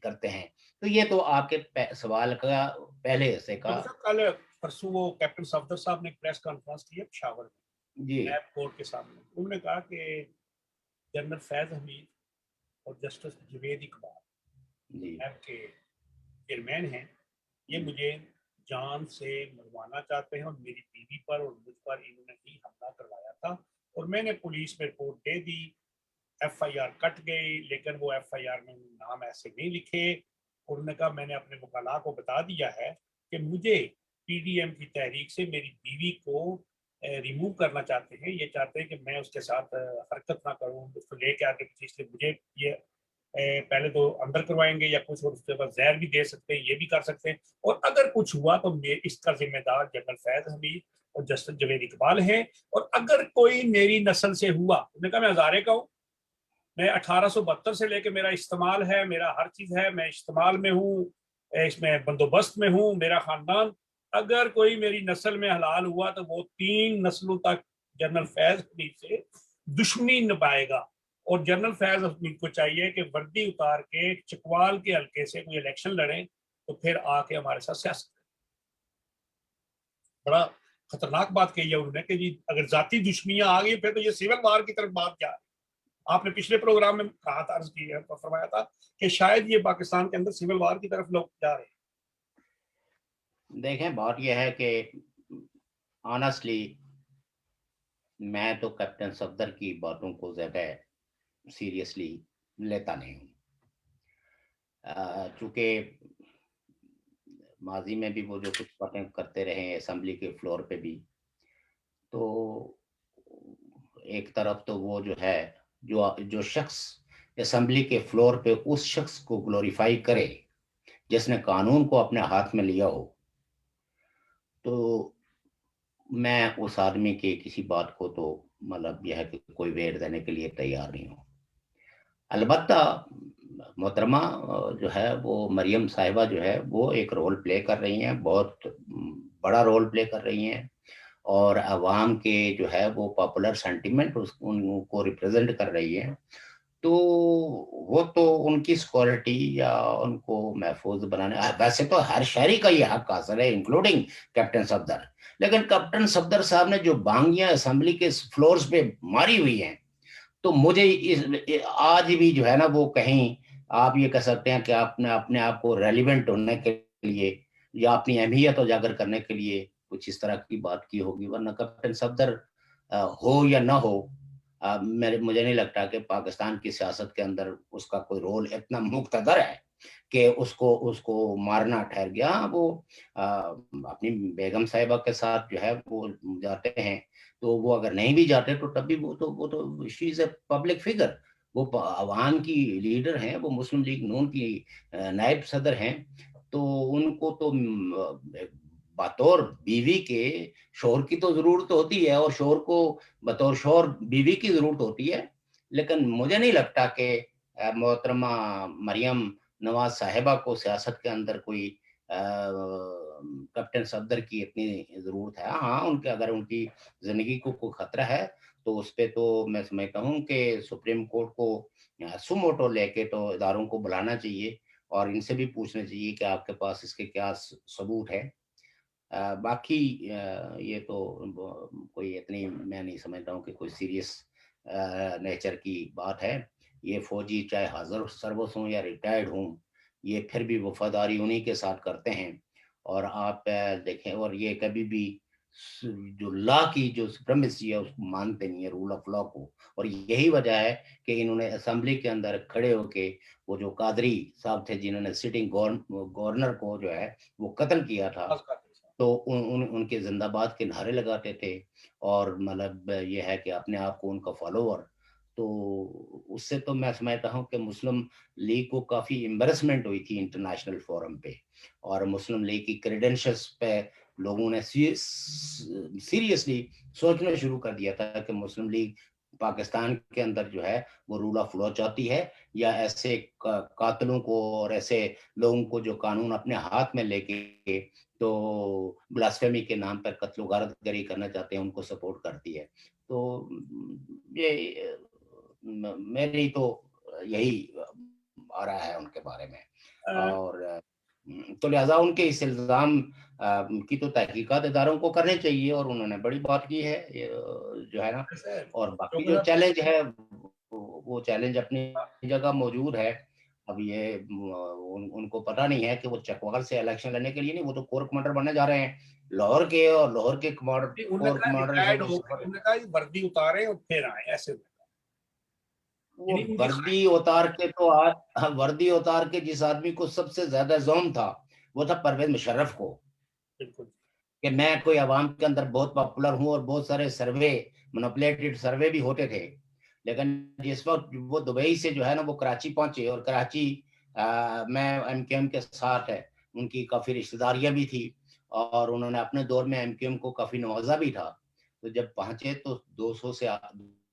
[SPEAKER 2] کرتے ہیں۔ تو یہ تو آپ کے سوال کا پہلے حصے کا
[SPEAKER 1] کل پرسوں وہ کیپٹن صفدر صاحب نے پریس کانفرنس کی ہے پشاور میں
[SPEAKER 2] جی
[SPEAKER 1] نیب کورٹ کے سامنے، انہوں نے کہا کہ جنرل فیض حمید اور justice Javed Iqbal
[SPEAKER 2] G
[SPEAKER 1] NAB کے چیئرمین ہیں، یہ مجھے جان سے مروانا چاہتے ہیں، اور میری بیوی پر اور مجھ پر انہوں نے ہی حملہ کروایا تھا، اور میں نے پولیس میں رپورٹ دے دی، ایف آئی آر کٹ گئی، لیکن وہ ایف آئی آر میں نام ایسے نہیں لکھے۔ انہوں نے کہا میں نے اپنے وکلاء کو بتا دیا ہے کہ مجھے پی ڈی ایم کی تحریک سے میری بیوی کو ریموو کرنا چاہتے ہیں، یہ چاہتے ہیں کہ میں اس کے ساتھ حرکت نہ کروں، اس کو لے کے آگے پیچھے، اس لیے مجھے یہ پہلے تو اندر کروائیں گے یا کچھ، اور اس کے بعد زہر بھی دے سکتے ہیں، یہ بھی کر سکتے ہیں، اور اگر کچھ ہوا تو اس کا ذمہ دار جنرل فیض حمید اور جسٹس جوید اقبال ہیں، اور اگر کوئی میری نسل سے ہوا، انہوں نے کہا میں ہزارے کا ہوں، میں 1872 سے لے کے میرا استعمال ہے، میرا ہر چیز ہے، میں استعمال میں ہوں، اس میں بندوبست میں ہوں. میرا خاندان اگر کوئی میری نسل میں حلال ہوا تو وہ 3 نسلوں تک جنرل فیض حمید سے دشمنی نبھائے گا. اور جنرل فیض حمید کو چاہیے کہ وردی اتار کے چکوال کے حلقے سے کوئی الیکشن لڑیں تو پھر آ کے ہمارے ساتھ سیاست کریں. بڑا خطرناک بات کہی ہے انہوں نے کہ جی اگر ذاتی دشمنیاں آ گئی پھر تو یہ سول وار کی طرف بات جا رہی ہے. آپ نے پچھلے پروگرام میں کہا تھا، عرض کی ہے، فرمایا تھا کہ شاید یہ پاکستان کے اندر سول وار کی طرف لوگ جا رہے ہیں.
[SPEAKER 2] دیکھیں بات یہ ہے کہ آنیسٹلی میں تو کیپٹن صفدر کی باتوں کو زیادہ سیریسلی لیتا نہیں ہوں، چونکہ ماضی میں بھی وہ جو کچھ باتیں کرتے رہے ہیں اسمبلی کے فلور پہ بھی، تو ایک طرف تو وہ جو ہے جو شخص اسمبلی کے فلور پہ اس شخص کو گلوریفائی کرے جس نے قانون کو اپنے ہاتھ میں لیا ہو، تو میں اس آدمی کی کسی بات کو تو مطلب یہ ہے کہ کوئی ویٹ دینے کے لیے تیار نہیں ہوں. البتہ محترمہ جو ہے وہ مریم صاحبہ جو ہے وہ ایک رول پلے کر رہی ہیں، بہت بڑا رول پلے کر رہی ہیں، اور عوام کے جو ہے وہ پاپولر سینٹیمنٹ ان کو ریپرزینٹ کر رہی ہے. تو وہ تو ان کی سیکورٹی یا ان کو محفوظ بنانے، ویسے تو ہر شہری کا یہ حق حاصل ہے انکلوڈنگ کیپٹن صفدر، لیکن کیپٹن صفدر صاحب نے جو بانگیاں اسمبلی کے فلورز پہ ماری ہوئی ہیں، تو مجھے آج بھی جو ہے نا وہ کہیں آپ یہ کہہ سکتے ہیں کہ آپ نے اپنے آپ کو ریلیونٹ ہونے کے لیے یا اپنی اہمیت اجاگر کرنے کے لیے کچھ اس طرح کی بات کی ہوگی، ورنہ کیپٹن صفدر ہو یا نہ ہو، مجھے نہیں لگتا کہ پاکستان کی سیاست کے اندر اس کا کوئی رول اتنا مقتدر ہے کہ اس کو مارنا ٹھہر گیا. وہ اپنی بیگم صاحبہ کے ساتھ جو ہے وہ جاتے ہیں، تو وہ اگر نہیں بھی جاتے تو تب بھی وہ تو شی از اے پبلک فگر، وہ عوام کی لیڈر ہیں، وہ مسلم لیگ نون کی نائب صدر ہیں. تو ان کو تو بطور بیوی کے شوہر کی تو ضرورت ہوتی ہے، اور شوہر کو بطور شوہر بیوی کی ضرورت ہوتی ہے، لیکن مجھے نہیں لگتا کہ محترمہ مریم نواز صاحبہ کو سیاست کے اندر کوئی کیپٹن صفدر کی اتنی ضرورت ہے. ہاں ان کے اگر ان کی زندگی کو کوئی خطرہ ہے تو اس پہ تو میں سمجھتا ہوں کہ سپریم کورٹ کو سوموٹو لے کے تو اداروں کو بلانا چاہیے اور ان سے بھی پوچھنا چاہیے کہ آپ کے پاس اس کے کیا ثبوت ہے. باقی یہ تو کوئی اتنی میں نہیں سمجھتا ہوں کہ کوئی سیریس نیچر کی بات ہے. یہ فوجی چاہے حاضر سروس ہوں یا ریٹائرڈ ہوں، یہ پھر بھی وفاداری انہی کے ساتھ کرتے ہیں. اور آپ دیکھیں، اور یہ کبھی بھی جو لا کی جو سپریمیسی ہے اس کو مانتے نہیں ہے، رول آف لا کو. اور یہی وجہ ہے کہ انہوں نے اسمبلی کے اندر کھڑے ہو کے وہ جو قادری صاحب تھے جنہوں نے سٹنگ گورنر کو جو ہے وہ قتل کیا تھا، تو ان کے زندہ باد کے نعرے لگاتے تھے، اور مطلب یہ ہے کہ اپنے آپ کو ان کا فالوور. تو اس سے تو میں سمجھتا ہوں کہ مسلم لیگ کو کافی امبیرسمنٹ ہوئی تھی انٹرنیشنل فورم پہ، اور مسلم لیگ کی کریڈنشلز پہ لوگوں نے سیریسلی سوچنا شروع کر دیا تھا کہ مسلم لیگ پاکستان کے اندر جو ہے وہ رول آف لا چاہتی ہے، یا ایسے قاتلوں کو اور ایسے لوگوں کو جو قانون اپنے ہاتھ میں لے کے تو بلاسفیمی کے نام پر قتل و غارت گری کرنا چاہتے ہیں ان کو سپورٹ کرتی ہے. تو یہ میری تو یہی آ رہا ہے ان کے بارے میں. اور تو لہٰذا ان کے اس الزام کی تو تحقیقات اداروں کو کرنے چاہیے، اور انہوں نے بڑی بات کی ہے جو ہے نا. اور باقی جو چیلنج ہے وہ چیلنج اپنی جگہ موجود ہے. اب یہ ان کو پتہ نہیں ہے کہ وہ چکوال سے الیکشن لڑنے کے لیے نہیں، وہ تو کور کمانڈر بننے جا رہے ہیں لاہور کے، اور لاہور کے کور کمانڈر
[SPEAKER 1] وردی اتارے اور پھر آئے ایسے.
[SPEAKER 2] وہ وردی اتار کے تو وردی اتار کے جس آدمی کو سب سے زیادہ زوم تھا وہ تھا پرویز مشرف کو، کہ میں کوئی عوام کے اندر بہت پاپولر ہوں، اور بہت سارے سروے مینپولیٹڈ سروے بھی ہوتے تھے. لیکن جس وقت وہ دبئی سے جو ہے نا وہ کراچی پہنچے، اور کراچی میں ایم کیو ایم کے ساتھ ہے ان کی کافی رشتہ داریاں بھی تھی، اور انہوں نے اپنے دور میں ایم کیو ایم کو کافی نوازا بھی تھا. تو جب پہنچے تو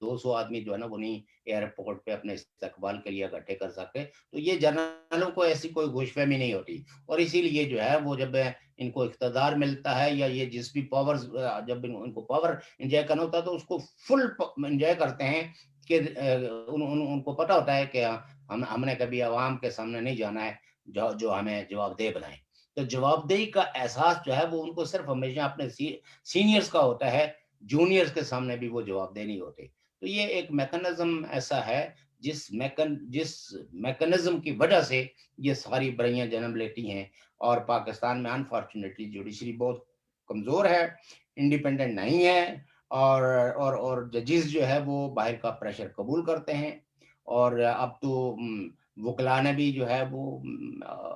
[SPEAKER 2] 200 آدمی جو ہے نا وہ نہیں ایئرپورٹ پہ اپنے استقبال کے لیے اکٹھے کر سکتے. تو یہ جنرلوں کو ایسی کوئی گوش فہمی نہیں ہوتی, اور اسی لیے جو ہے وہ جب ان کو اقتدار ملتا ہے یا یہ جس بھی پاور, جب ان کو پاور انجوائے کرنا ہوتا ہے تو اس کو فل انجوائے کرتے ہیں کہ ان کو پتا ہوتا ہے کہ ہم نے کبھی عوام کے سامنے نہیں جانا ہے جو ہمیں جواب دہ بنائے. تو جواب دہی کا احساس جو ہے وہ ان کو صرف ہمیشہ اپنے سینئرز کا ہوتا ہے, جونیئرز کے سامنے بھی وہ جواب دہ نہیں ہوتے. تو یہ ایک میکنزم ایسا ہے جس میکنزم کی وجہ سے یہ ساری برائیاں جنم لیتی ہیں. اور پاکستان میں انفارچونیٹلی جوڈیشری بہت کمزور ہے, انڈیپینڈنٹ نہیں ہے, اور ججز جو ہے وہ باہر کا پریشر قبول کرتے ہیں. اور اب تو وکلا نے بھی جو ہے وہ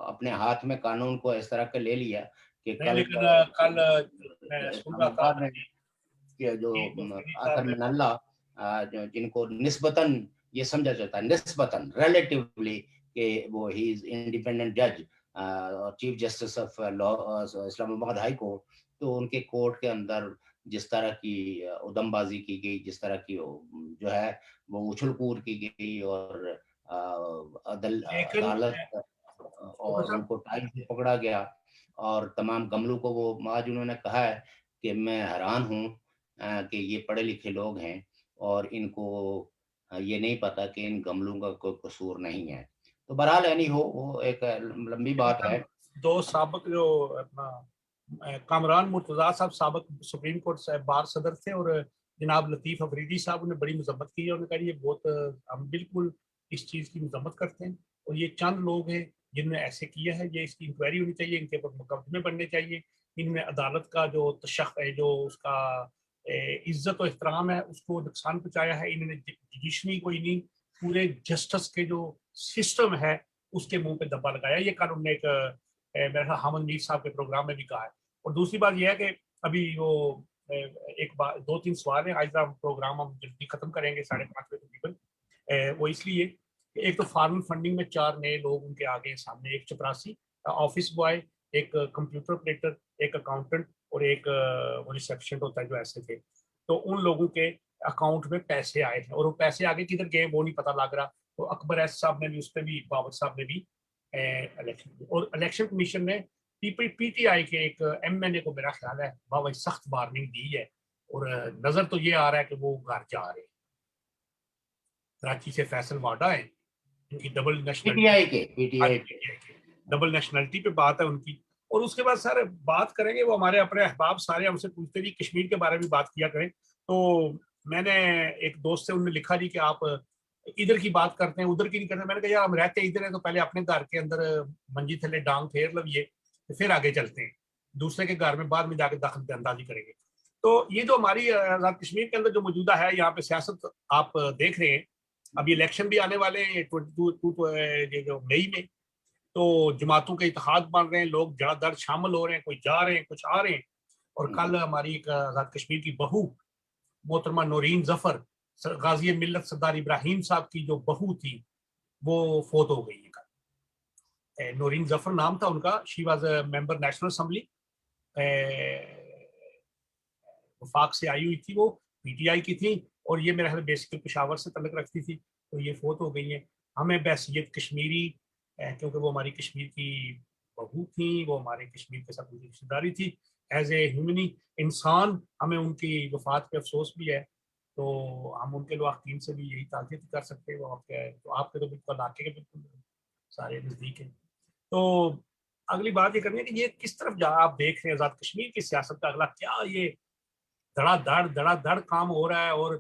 [SPEAKER 2] اپنے ہاتھ میں قانون کو اس طرح کے لے لیا کہ
[SPEAKER 1] نہیں
[SPEAKER 2] کل
[SPEAKER 1] لیکن کل میں سن رہا
[SPEAKER 2] اسلام
[SPEAKER 1] تھا
[SPEAKER 2] آباد میں کہ جو
[SPEAKER 1] جی مفتی
[SPEAKER 2] اثر
[SPEAKER 1] صاحب نے
[SPEAKER 2] من اللہ جن کو نسبتاً یہ سمجھا جاتا ہے, نسبتاً ریلیٹیولی کہ وہ ہی از انڈیپینڈنٹ جج, چیف جسٹس آف اسلام آباد ہائی کورٹ, تو ان کے کورٹ کے اندر جس طرح کی ادم بازی کی گئی, جس طرح کی جو ہے وہ اچھل کود کی گئی, اور
[SPEAKER 1] لیکن
[SPEAKER 2] عدالت اور ان کو ٹائم سے پکڑا گیا, اور تمام گملوں کو وہ آج انہوں نے کہا ہے کہ میں حیران ہوں کہ یہ پڑھے لکھے لوگ ہیں اور ان کو یہ نہیں پتا کہ ان گملوں کا کوئی قصور نہیں ہے. تو بہرحال اینی ہو, وہ ایک لمبی بات ہے.
[SPEAKER 1] دو سابق جو اپنا کامران مرتضیٰ صاحب سابق سپریم کورٹ سے بار صدر تھے, اور جناب لطیف افریدی صاحب نے بڑی مذمت کی ہے. انہوں نے کہا یہ بہت, ہم بالکل اس چیز کی مذمت کرتے ہیں, اور یہ چند لوگ ہیں جن نے ایسے کیا ہے, یہ اس کی انکوائری ہونی چاہیے, ان کے اوپر مقدمے بننے چاہیے, ان میں عدالت کا جو تشخ ہے, جو اس کا عزت و احترام ہے, اس کو نقصان پہنچایا ہے. انہوں نے جڈیشری کو نہیں, پورے جسٹس کے جو سسٹم ہے اس کے منہ پہ دبا لگایا. یہ کل انہوں نے ایک میرا خیال حامد میر صاحب کے پروگرام میں بھی کہا ہے. اور دوسری بات یہ ہے کہ ابھی وہ ایک بار 2-3 سوال ہیں, آج کا پروگرام ہم جلدی ختم کریں گے 5:30 بجے تقریباً. وہ اس لیے کہ ایک تو فارمل فنڈنگ میں 4 نئے لوگ ان کے آگے ہیں سامنے, ایک چپراسی, آفس بوائے, ایک کمپیوٹر آپریٹر, ایک اکاؤنٹنٹ, اور ایک وہ ریسیپشن ہوتا ہے جو ایسے تھے. تو ان لوگوں کے اکاؤنٹ میں پیسے آئے تھے, اور وہ پیسے آگے کدھر گئے وہ نہیں پتہ لگ رہا. تو اکبر ایس صاحب نے بھی اس پہ بھی, بابر صاحب نے بھی الیکشن, اور الیکشن کمیشن نے پی ٹی آئی کے ایک ایم این اے کو میرا خیال ہے بابا سخت وارننگ دی ہے, اور نظر تو یہ آ رہا ہے کہ وہ گھر جا رہے ہیں. کراچی سے فیصل واڈا ہے, ان کی ڈبل نیشنلٹی, ڈبل نیشنلٹی پہ بات ہے ان کی. اور اس کے بعد سر بات کریں گے, وہ ہمارے اپنے احباب سارے ہم سے پوچھتے جی کشمیر کے بارے میں بات کیا کریں. تو میں نے ایک دوست سے انہوں نے لکھا جی کہ آپ ادھر کی بات کرتے ہیں ادھر کی نہیں کرتے. میں نے کہا یار ہم رہتے ادھر ہیں تو پہلے اپنے گھر کے اندر منجی تھلے ڈانگ پھیر لویے, پھر آگے چلتے ہیں, دوسرے کے گھر میں بعد میں جا کے دخل اندازی کریں گے. تو یہ جو ہماری آزاد کشمیر کے اندر جو موجودہ ہے یہاں پہ سیاست آپ دیکھ رہے ہیں, ابھی الیکشن بھی آنے والے ہیں 22 مئی میں. تو جماعتوں کے اتحاد بن رہے ہیں, لوگ جڑ در شامل ہو رہے ہیں, کوئی جا رہے ہیں کچھ آ رہے ہیں. اور کل ہماری ایک آزاد کشمیر کی بہو محترمہ نورین ظفر, غازی ملت سردار ابراہیم صاحب کی جو بہو تھی, وہ فوت ہو گئی ہے کل. نورین ظفر نام تھا ان کا, she was a member national assembly, وفاق سے آئی ہوئی تھی, وہ پی ٹی آئی کی تھی, اور یہ میرے خیال بیسیکلی پشاور سے تعلق رکھتی تھی. تو یہ فوت ہو گئی ہیں. ہمیں بحیثیت کشمیری, کیونکہ وہ ہماری کشمیر کی بہو تھیں, وہ ہمارے کشمیر کے ساتھ رشتہ داری تھی, ایز اے ہیومنی انسان ہمیں ان کی وفات پہ افسوس بھی ہے. تو ہم ان کے لواحقین سے بھی یہی تعزیت کر سکتے ہیں. وہ آپ کے تو بالکل علاقے کے بالکل سارے نزدیک ہیں. تو اگلی بات یہ کرنی ہے کہ یہ کس طرف جا آپ دیکھ رہے ہیں آزاد کشمیر کی سیاست کا اگلا کیا یہ دڑا دڑ کام ہو رہا ہے. اور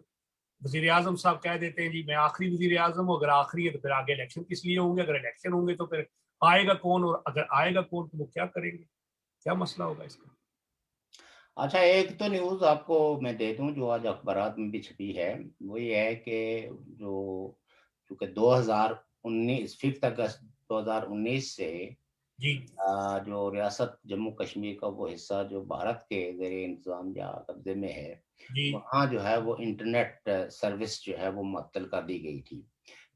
[SPEAKER 1] وزیر اعظم صاحب کہہ دیتے ہیں جی میں آخری وزیر اعظم ہوں, اگر آخری ہے تو پھر آگے الیکشن کس لیے ہوں گے, اگر الیکشن ہوں گے تو پھر آئے گا کون, اور اگر آئے گا کون تو وہ کیا کریں گے, کیا مسئلہ ہوگا اس کا.
[SPEAKER 2] اچھا, ایک تو نیوز آپ کو میں دے دوں جو آج اخبارات میں بھی چھپی ہے, وہ یہ ہے کہ جو چونکہ 2019 5 اگست 2019 سے
[SPEAKER 1] جی
[SPEAKER 2] جو ریاست جموں کشمیر کا وہ حصہ جو بھارت کے زیر انتظام یا قبضے میں ہے,
[SPEAKER 1] جی
[SPEAKER 2] وہاں جو ہے وہ انٹرنیٹ سروس جو ہے وہ معطل کر دی گئی تھی.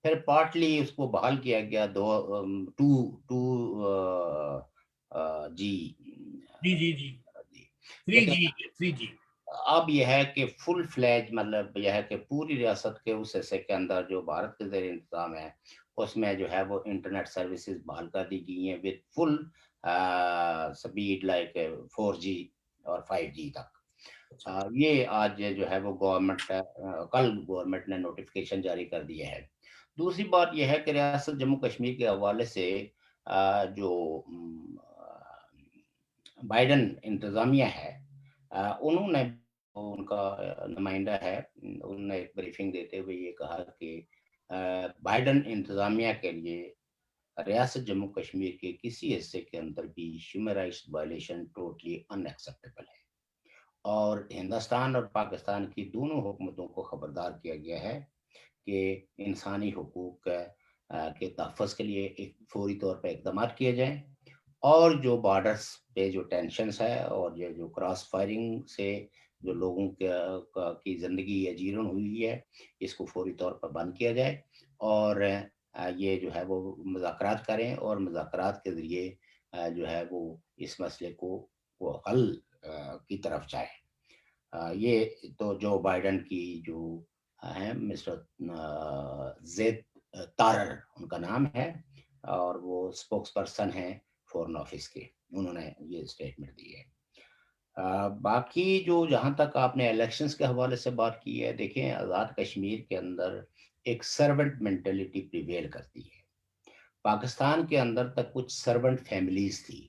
[SPEAKER 2] پھر پارٹلی اس کو بحال کیا گیا 2G
[SPEAKER 1] جی جی جی 3G
[SPEAKER 2] اب یہ ہے کہ فل فلیج مطلب یہ ہے کہ پوری ریاست کے اس حصے کے اندر جو بھارت کے زیر انتظام ہے اس میں جو ہے وہ انٹرنیٹ سروسز بحال کر دی گئی ہیں with full speed like 4G اور 5G تک. یہ آج جو ہے وہ گورنمنٹ کل گورنمنٹ نے نوٹیفیکیشن جاری کر دیا ہے. دوسری بات یہ ہے کہ ریاست جموں کشمیر کے حوالے سے جو بائیڈن انتظامیہ ہے انہوں نے ان کا نمائندہ ہے انہوں نے ایک بریفنگ دیتے ہوئے یہ کہا کہ بائیڈن انتظامیہ کے لیے ریاست جموں کشمیر کے کسی حصے کے اندر بھی ہیومن رائٹس وائلیشن ٹوٹلی ان ایکسیپٹیبل ہے اور ہندوستان اور پاکستان کی دونوں حکومتوں کو خبردار کیا گیا ہے کہ انسانی حقوق کے تحفظ کے لیے ایک فوری طور پر اقدامات کیے جائیں اور جو بارڈرز پہ جو ٹینشنز ہے اور یہ جو کراس فائرنگ سے جو لوگوں کی زندگی اجیرن ہوئی ہے اس کو فوری طور پر بند کیا جائے اور یہ جو ہے وہ مذاکرات کریں اور مذاکرات کے ذریعے جو ہے وہ اس مسئلے کو وہ حل کی طرف جائے. یہ تو جو بائیڈن کی جو ہیں مسٹر زید تارر ان کا نام ہے اور وہ اسپوکس پرسن ہیں فورن آفس کے انہوں نے یہ اسٹیٹمنٹ دی ہے. باقی جو جہاں تک آپ نے الیکشنز کے حوالے سے بات کی ہے دیکھیں آزاد کشمیر کے اندر ایک سرونٹ مینٹلٹی پریویل کرتی ہے. پاکستان کے اندر تک کچھ سرونٹ فیملیز تھی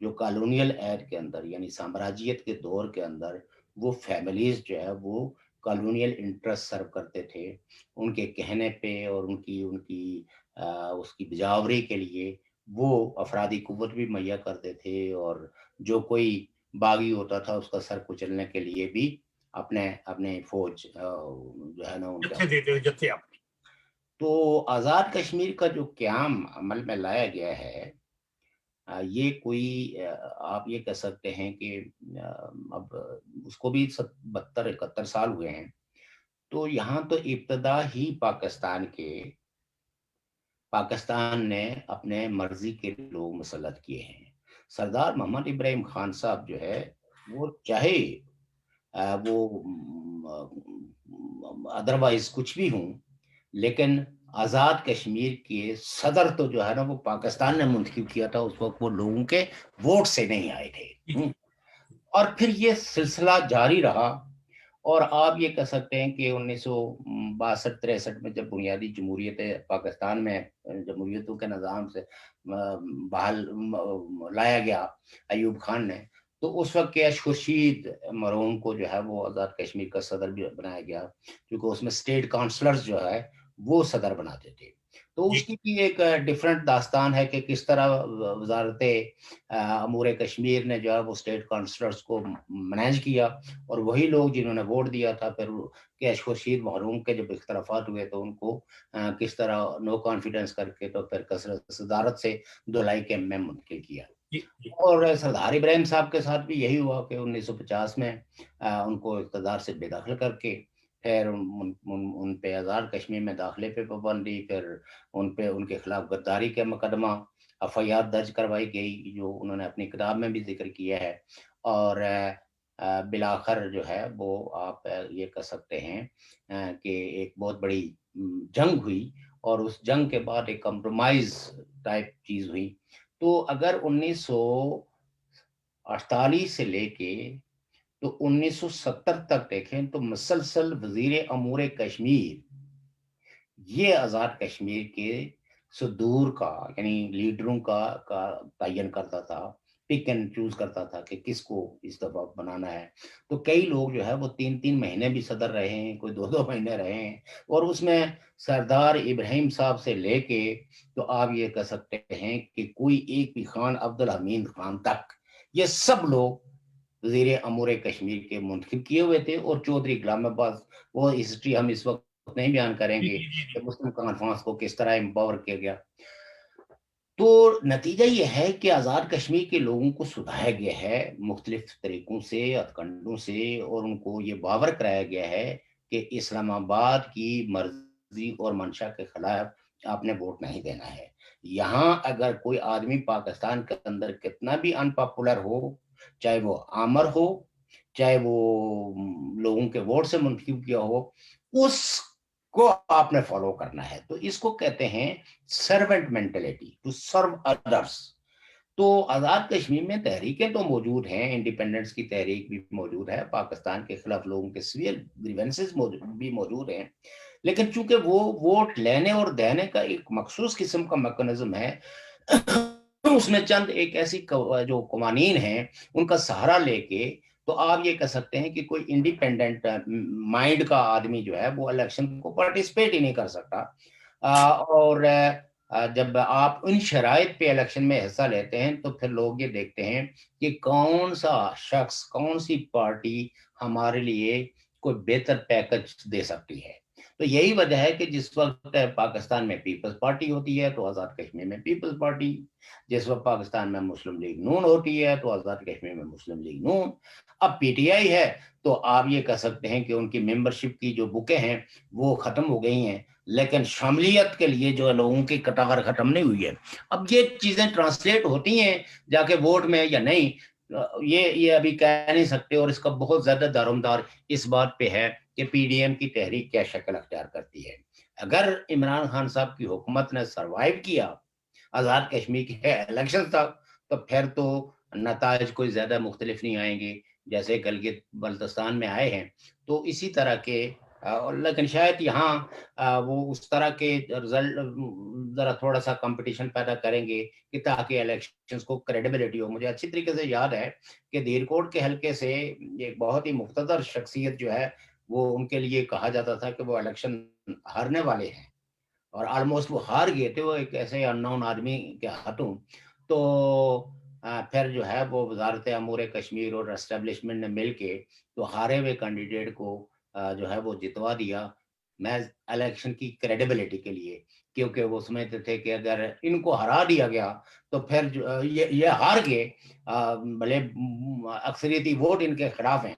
[SPEAKER 2] جو کالونیل ایئر کے اندر یعنی سامراجیت کے دور کے اندر وہ فیملیز جو ہے وہ کالونیل انٹرسٹ سرو کرتے تھے ان کے کہنے پہ اور ان کی اس کی بجاوری کے لیے وہ افرادی قوت بھی مہیا کرتے تھے اور جو کوئی باغی ہوتا تھا اس کا سر کچلنے کے لیے بھی اپنے فوج جو ہے نا ان کا. تو آزاد کشمیر کا جو قیام عمل میں لایا گیا ہے یہ کوئی آپ یہ کہہ سکتے ہیں کہ اب اس کو بھی 72-71 سال ہوئے ہیں تو یہاں تو ابتدا ہی پاکستان نے اپنے مرضی کے لوگ مسلط کیے ہیں. سردار محمد ابراہیم خان صاحب جو ہے وہ چاہے وہ ادروائز کچھ بھی ہوں لیکن آزاد کشمیر کے صدر تو جو ہے نا وہ پاکستان نے منتخب کیا تھا اس وقت وہ لوگوں کے ووٹ سے نہیں آئے تھے اور پھر یہ سلسلہ جاری رہا اور آپ یہ کہہ سکتے ہیں کہ 1962-63 میں جب بنیادی جمہوریت پاکستان میں جمہوریتوں کے نظام سے بحال لایا گیا ایوب خان نے تو اس وقت کیش خورشید مرحوم کو جو ہے وہ آزاد کشمیر کا صدر بھی بنایا گیا کیونکہ اس میں اسٹیٹ کاؤنسلرز جو ہے وہ صدر بناتے تھے. تو اس کی بھی ایک ڈیفرنٹ داستان ہے کہ کس طرح وزارت امور کشمیر نے جو ہے وہ اسٹیٹ کاؤنسلرز کو مینیج کیا اور وہی لوگ جنہوں نے ووٹ دیا تھا پھر کیش خورشید محروم کے جب اختلافات ہوئے تو ان کو کس طرح نو کانفیڈنس کر کے تو پھر کثرت صدارت سے دلائی کیمپ میں منتقل کیا. اور سردار ابراہیم صاحب کے ساتھ بھی یہی ہوا کہ 1950 میں ان کو اقتدار سے بے دخل کر کے پھر ان پہ آزاد کشمیر میں داخلے پہ پابندی پھر ان کے خلاف غداری کا مقدمہ FIR درج کروائی گئی جو انہوں نے اپنی کتاب میں بھی ذکر کیا ہے اور بالآخر جو ہے وہ آپ یہ کہہ سکتے ہیں کہ ایک بہت بڑی جنگ ہوئی اور اس جنگ کے بعد ایک کمپرومائز ٹائپ چیز ہوئی. تو اگر 1948 سے لے کے تو 1970 تک دیکھیں تو مسلسل وزیر امور کشمیر یہ آزاد کشمیر کے صدور کا یعنی لیڈروں کا تعین کرتا تھا پک اینڈ چوز کرتا تھا کہ کس کو اس دفعہ بنانا ہے. تو کئی لوگ جو ہے وہ 3 مہینے بھی صدر رہے ہیں کوئی 2 مہینے رہے ہیں اور اس میں سردار ابراہیم صاحب سے لے کے تو آپ یہ کہہ سکتے ہیں کہ کوئی ایک بھی خان عبدالحمید خان تک یہ سب لوگ وزیر امور کشمیر کے منتخب کیے ہوئے تھے. اور چودھری غلام عباس وہ ہسٹری ہم اس وقت نہیں بیان کریں گے کہ مسلم کانفرنس کو کس طرح امپاور کیا گیا. تو نتیجہ یہ ہے کہ آزاد کشمیر کے لوگوں کو سدھایا گیا ہے مختلف طریقوں سے ہتھکنڈوں سے اور ان کو یہ باور کرایا گیا ہے کہ اسلام آباد کی مرضی اور منشا کے خلاف آپ نے ووٹ نہیں دینا ہے. یہاں اگر کوئی آدمی پاکستان کے اندر کتنا بھی ان پاپولر ہو چاہے وہ آمر ہو چاہے وہ لوگوں کے ووٹ سے منتخب کیا ہو، اس کو آپ نے فالو کرنا ہے. تو اس کو کہتے ہیں سروینٹ مینٹلٹی، ٹو سرو ادرس. تو آزاد کشمیر میں تحریکیں تو موجود ہیں، انڈیپینڈنس کی تحریک بھی موجود ہے، پاکستان کے خلاف لوگوں کے سویل گریونسز بھی موجود ہیں، لیکن چونکہ وہ ووٹ لینے اور دینے کا ایک مخصوص قسم کا میکانزم ہے، اس میں چند ایک ایسی جو قوانین ہیں ان کا سہارا لے کے تو آپ یہ کہہ سکتے ہیں کہ کوئی انڈیپینڈنٹ مائنڈ کا آدمی جو ہے وہ الیکشن کو پارٹیسپیٹ ہی نہیں کر سکتا. اور جب آپ ان شرائط پہ الیکشن میں حصہ لیتے ہیں تو پھر لوگ یہ دیکھتے ہیں کہ کون سا شخص، کون سی پارٹی ہمارے لیے کوئی بہتر پیکج دے سکتی ہے. تو یہی وجہ ہے کہ جس وقت پاکستان میں پیپلز پارٹی ہوتی ہے تو آزاد کشمیر میں پیپلز پارٹی، جس وقت پاکستان میں مسلم لیگ نون ہوتی ہے تو آزاد کشمیر میں مسلم لیگ نون. اب پی ٹی آئی ہے تو آپ یہ کہہ سکتے ہیں کہ ان کی ممبرشپ کی جو بکیں ہیں وہ ختم ہو گئی ہیں، لیکن شاملیت کے لیے جو لوگوں کی کٹاکٹ ختم نہیں ہوئی ہے. اب یہ چیزیں ٹرانسلیٹ ہوتی ہیں جا کے ووٹ میں یا نہیں، یہ ابھی کہہ نہیں سکتے. اور اس کا بہت زیادہ دارومدار اس بات پہ ہے کہ پی ڈی ایم کی تحریک کیا شکل اختیار کرتی ہے. اگر عمران خان صاحب کی حکومت نے سروائیو کیا آزاد کشمیر کے الیکشن تک تو پھر تو نتائج کوئی زیادہ مختلف نہیں آئیں گے جیسے گلگت بلتستان میں آئے ہیں. تو اسی طرح کے لیکن شاید یہاں وہ اس طرح کے رزلٹ ذرا تھوڑا سا کمپٹیشن پیدا کریں گے کہ تاکہ الیکشنز کو کریڈیبلٹی ہو. مجھے اچھی طریقے سے یاد ہے کہ دیر کوٹ کے حلقے سے ایک بہت ہی مقتدر شخصیت جو ہے وہ ان کے لیے کہا جاتا تھا کہ وہ الیکشن ہارنے والے ہیں، اور آلموسٹ وہ ہار گئے تھے، وہ ایک ایسے ان نون آدمی کے ہاتھوں. تو پھر جو ہے وہ وزارت امور کشمیر اور اسٹیبلشمنٹ نے مل کے تو ہارے ہوئے کینڈیڈیٹ کو جو ہے وہ جتوا دیا محض الیکشن کی کریڈیبلٹی کے لیے، کیونکہ وہ سمجھتے تھے کہ اگر ان کو ہرا دیا گیا تو پھر یہ ہار گئے، بھلے اکثریتی ووٹ ان کے خلاف ہیں.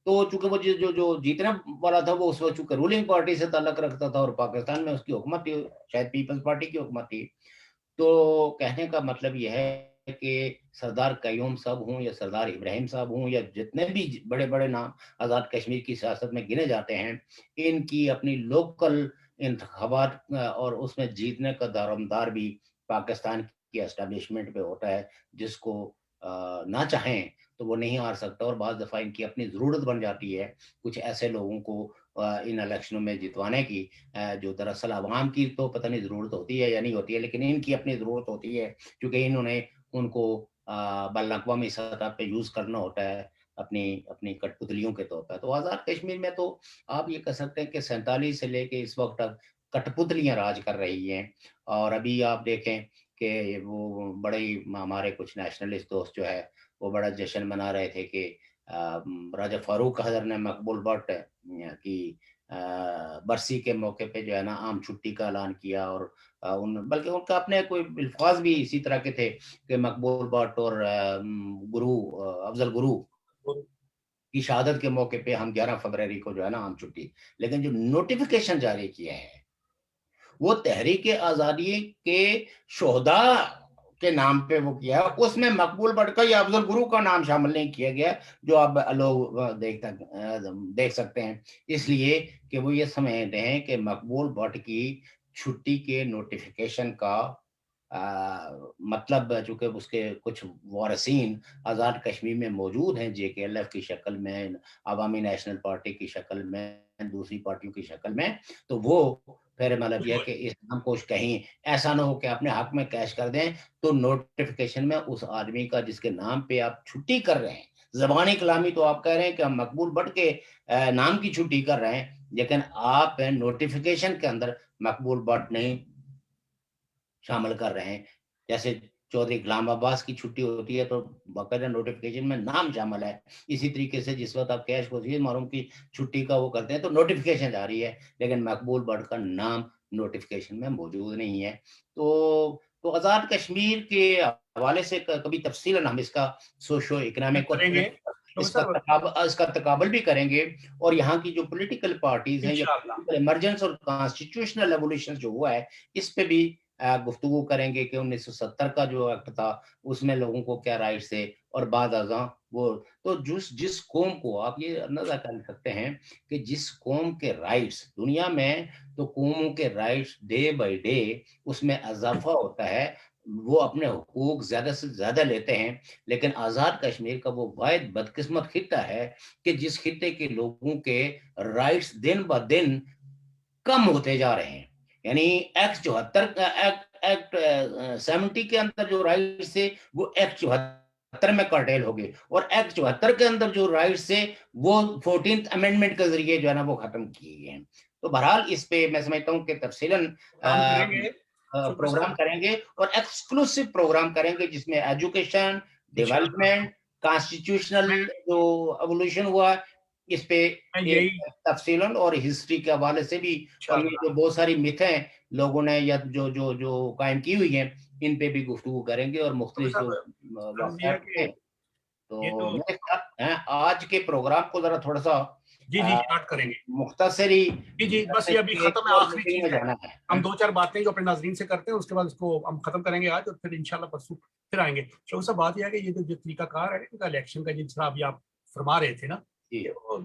[SPEAKER 2] تو چونکہ وہ جو جیتنے والا تھا وہ اس وقت چونکہ رولنگ پارٹی سے تعلق رکھتا تھا اور پاکستان میں اس کی حکومت تھی، شاید پیپلز پارٹی کی حکومت تھی. تو کہنے کا مطلب یہ ہے کہ سردار قیوم صاحب ہوں یا سردار ابراہیم صاحب ہوں یا جتنے بھی بڑے بڑے نام آزاد کشمیر کی سیاست میں گنے جاتے ہیں، ان کی اپنی لوکل انتخابات اور اس میں جیتنے کا دارومدار بھی پاکستان کی اسٹیبلشمنٹ پہ ہوتا ہے، جس کو نہ چاہیں تو وہ نہیں ہار سکتا. اور بعض دفعہ ان کی اپنی ضرورت بن جاتی ہے کچھ ایسے لوگوں کو ان الیکشنوں میں جتوانے کی، جو دراصل عوام کی تو پتہ نہیں ضرورت ہوتی ہے یا نہیں ہوتی ہے، لیکن ان کی اپنی ضرورت ہوتی ہے کیونکہ انہوں نے ان کو بین الاقوامی سطح پہ یوز کرنا ہوتا ہے اپنی کٹ پتلیوں کے طور پر. تو آزاد کشمیر میں تو آپ یہ کہہ سکتے ہیں کہ 47 سے لے کے اس وقت تک کٹ پتلیاں راج کر رہی ہیں. اور ابھی آپ دیکھیں کہ وہ بڑے ہمارے کچھ نیشنلسٹ دوست جو ہے وہ بڑا جشن منا رہے تھے کہ راجہ فاروق حضر نے مقبول بٹ کی برسی کے موقع پہ جو ہے نا عام چھٹی کا اعلان کیا، اور بلکہ ان کا اپنے کوئی الفاظ بھی اسی طرح کے تھے کہ مقبول بٹ اور افضل گرو کی شہادت کے موقع پہ ہم 11 فروری کو جو ہے نا عام چھٹی. لیکن جو نوٹیفیکیشن جاری کیا ہے وہ تحریک آزادی کے شہداء کے نام پہ وہ کیا ہے، اس میں مقبول بٹ کا یا افضل گرو کا نام شامل نہیں کیا گیا، جو اب لوگ دیکھ سکتے ہیں. اس لیے کہ وہ یہ سمجھتے ہیں کہ مقبول بٹ کی چھٹی کے نوٹیفیکیشن کا مطلب چونکہ اس کے کچھ وارثین آزاد کشمیر میں موجود ہیں، جے کے ایل ایف کی شکل میں، عوامی نیشنل پارٹی کی شکل میں، دوسری پارٹیوں کی شکل میں، تو وہ پھر مطلب یہ کہ اس نام کو کہیں ایسا نہ ہو کہ اپنے حق میں کیش کر دیں. تو نوٹیفیکیشن میں اس آدمی کا جس کے نام پہ آپ چھٹی کر رہے ہیں، زبانی کلامی تو آپ کہہ رہے ہیں کہ ہم مقبول بٹ کے نام کی چھٹی کر رہے ہیں، لیکن آپ نوٹیفیکیشن کے اندر مقبول بٹ نہیں شامل کر رہے ہیں. جیسے چودھری غلام عباس کی چھٹی ہوتی ہے تو باقاعدہ نوٹیفیکیشن میں نام شامل ہے. اسی طریقے سے جس وقت آپ کیش وزیر محروم کی چھٹی کا وہ کرتے ہیں تو نوٹیفیکیشن جاری ہے، لیکن مقبول بٹ کا نام نوٹیفیکیشن میں موجود نہیں ہے. تو آزاد کشمیر کے حوالے سے کبھی تفصیلاً ہم اس کا سوشو اکنامک
[SPEAKER 1] کریں گے
[SPEAKER 2] اس کا تقابل بھی کریں گے، اور یہاں کی جو پولیٹیکل پارٹیز ہیں یا ایمرجنس اور کانسٹیٹیوشنل ایوولوشن جو ہوا ہے اس پہ بھی گفتگو کریں گے کہ 1970 کا جو ایکٹ تھا اس میں لوگوں کو کیا رائٹس تھے اور بعد ازاں وہ تو جس قوم کو آپ یہ اندازہ کر سکتے ہیں کہ جس قوم کے رائٹس دنیا میں تو قوموں کے رائٹس ڈے بائی ڈے اس میں اضافہ ہوتا ہے, وہ اپنے حقوق زیادہ سے زیادہ لیتے ہیں, لیکن آزاد کشمیر کا وہ واحد بدقسمت خطہ ہے کہ جس خطے کے لوگوں کے رائٹس دن بہ دن کم ہوتے جا رہے ہیں. یعنی ایکٹ 70 کے اندر جو رائٹس تھے وہ ایکٹ 74 میں کرٹیل ہو گئے, اور ایکٹ 74 کے اندر جو رائٹس تھے وہ 14th امینڈمنٹ کے ذریعے جو ہے نا وہ ختم کیے گئے ہیں. تو بہرحال اس پہ میں سمجھتا ہوں کہ تفصیلاً
[SPEAKER 1] کام کریں گے شکر
[SPEAKER 2] پروگرام
[SPEAKER 1] صاحب
[SPEAKER 2] کریں گے, اور ایکسکلوسیو پروگرام کریں گے جس میں ایجوکیشن,
[SPEAKER 1] انشاءاللہ.
[SPEAKER 2] ڈیولپمنٹ, کانسٹیٹیوشنل
[SPEAKER 1] میں
[SPEAKER 2] جو ایوولوشن ہوا اس پہ
[SPEAKER 1] میں
[SPEAKER 2] ایک
[SPEAKER 1] یہی
[SPEAKER 2] تفصیلاً اور ہسٹری کے حوالے سے بھی, اور یہ
[SPEAKER 1] انشاءاللہ
[SPEAKER 2] جو بہت ساری میتھیں لوگوں نے یا جو قائم کی ہوئی ہیں ان پہ بھی گفتگو کریں گے, اور
[SPEAKER 1] شکر
[SPEAKER 2] مختلف جو
[SPEAKER 1] صاحب عرض یہ ہے
[SPEAKER 2] واقعات
[SPEAKER 1] کہ
[SPEAKER 2] ہیں.
[SPEAKER 1] یہ
[SPEAKER 2] تو
[SPEAKER 1] تو
[SPEAKER 2] میرے خیال آج کے پروگرام کو ذرا تھوڑا سا
[SPEAKER 1] جی جی اسٹارٹ کریں گے.
[SPEAKER 2] مختصری
[SPEAKER 1] جی جی بس
[SPEAKER 2] کرنے
[SPEAKER 1] یہ
[SPEAKER 2] کے
[SPEAKER 1] ابھی
[SPEAKER 2] لیے
[SPEAKER 1] ختم
[SPEAKER 2] ایک
[SPEAKER 1] ہے,
[SPEAKER 2] اور
[SPEAKER 1] آخری
[SPEAKER 2] میٹنگ
[SPEAKER 1] چیز
[SPEAKER 2] میں
[SPEAKER 1] ہے.
[SPEAKER 2] جانا ہے.
[SPEAKER 1] ہم 2-4 باتیں جو اپنے ناظرین سے کرتے ہیں اس کے بعد اس کو ہم ختم کریں گے آج, اور پھر انشاءاللہ پرسوں پھر آئیں گے. شوق صاحب بات یہ ہے کہ یہ جو طریقہ کار ہے ان کا الیکشن کا, جس طرح ابھی آپ فرما رہے تھے نا,
[SPEAKER 2] جی
[SPEAKER 1] کہ وہ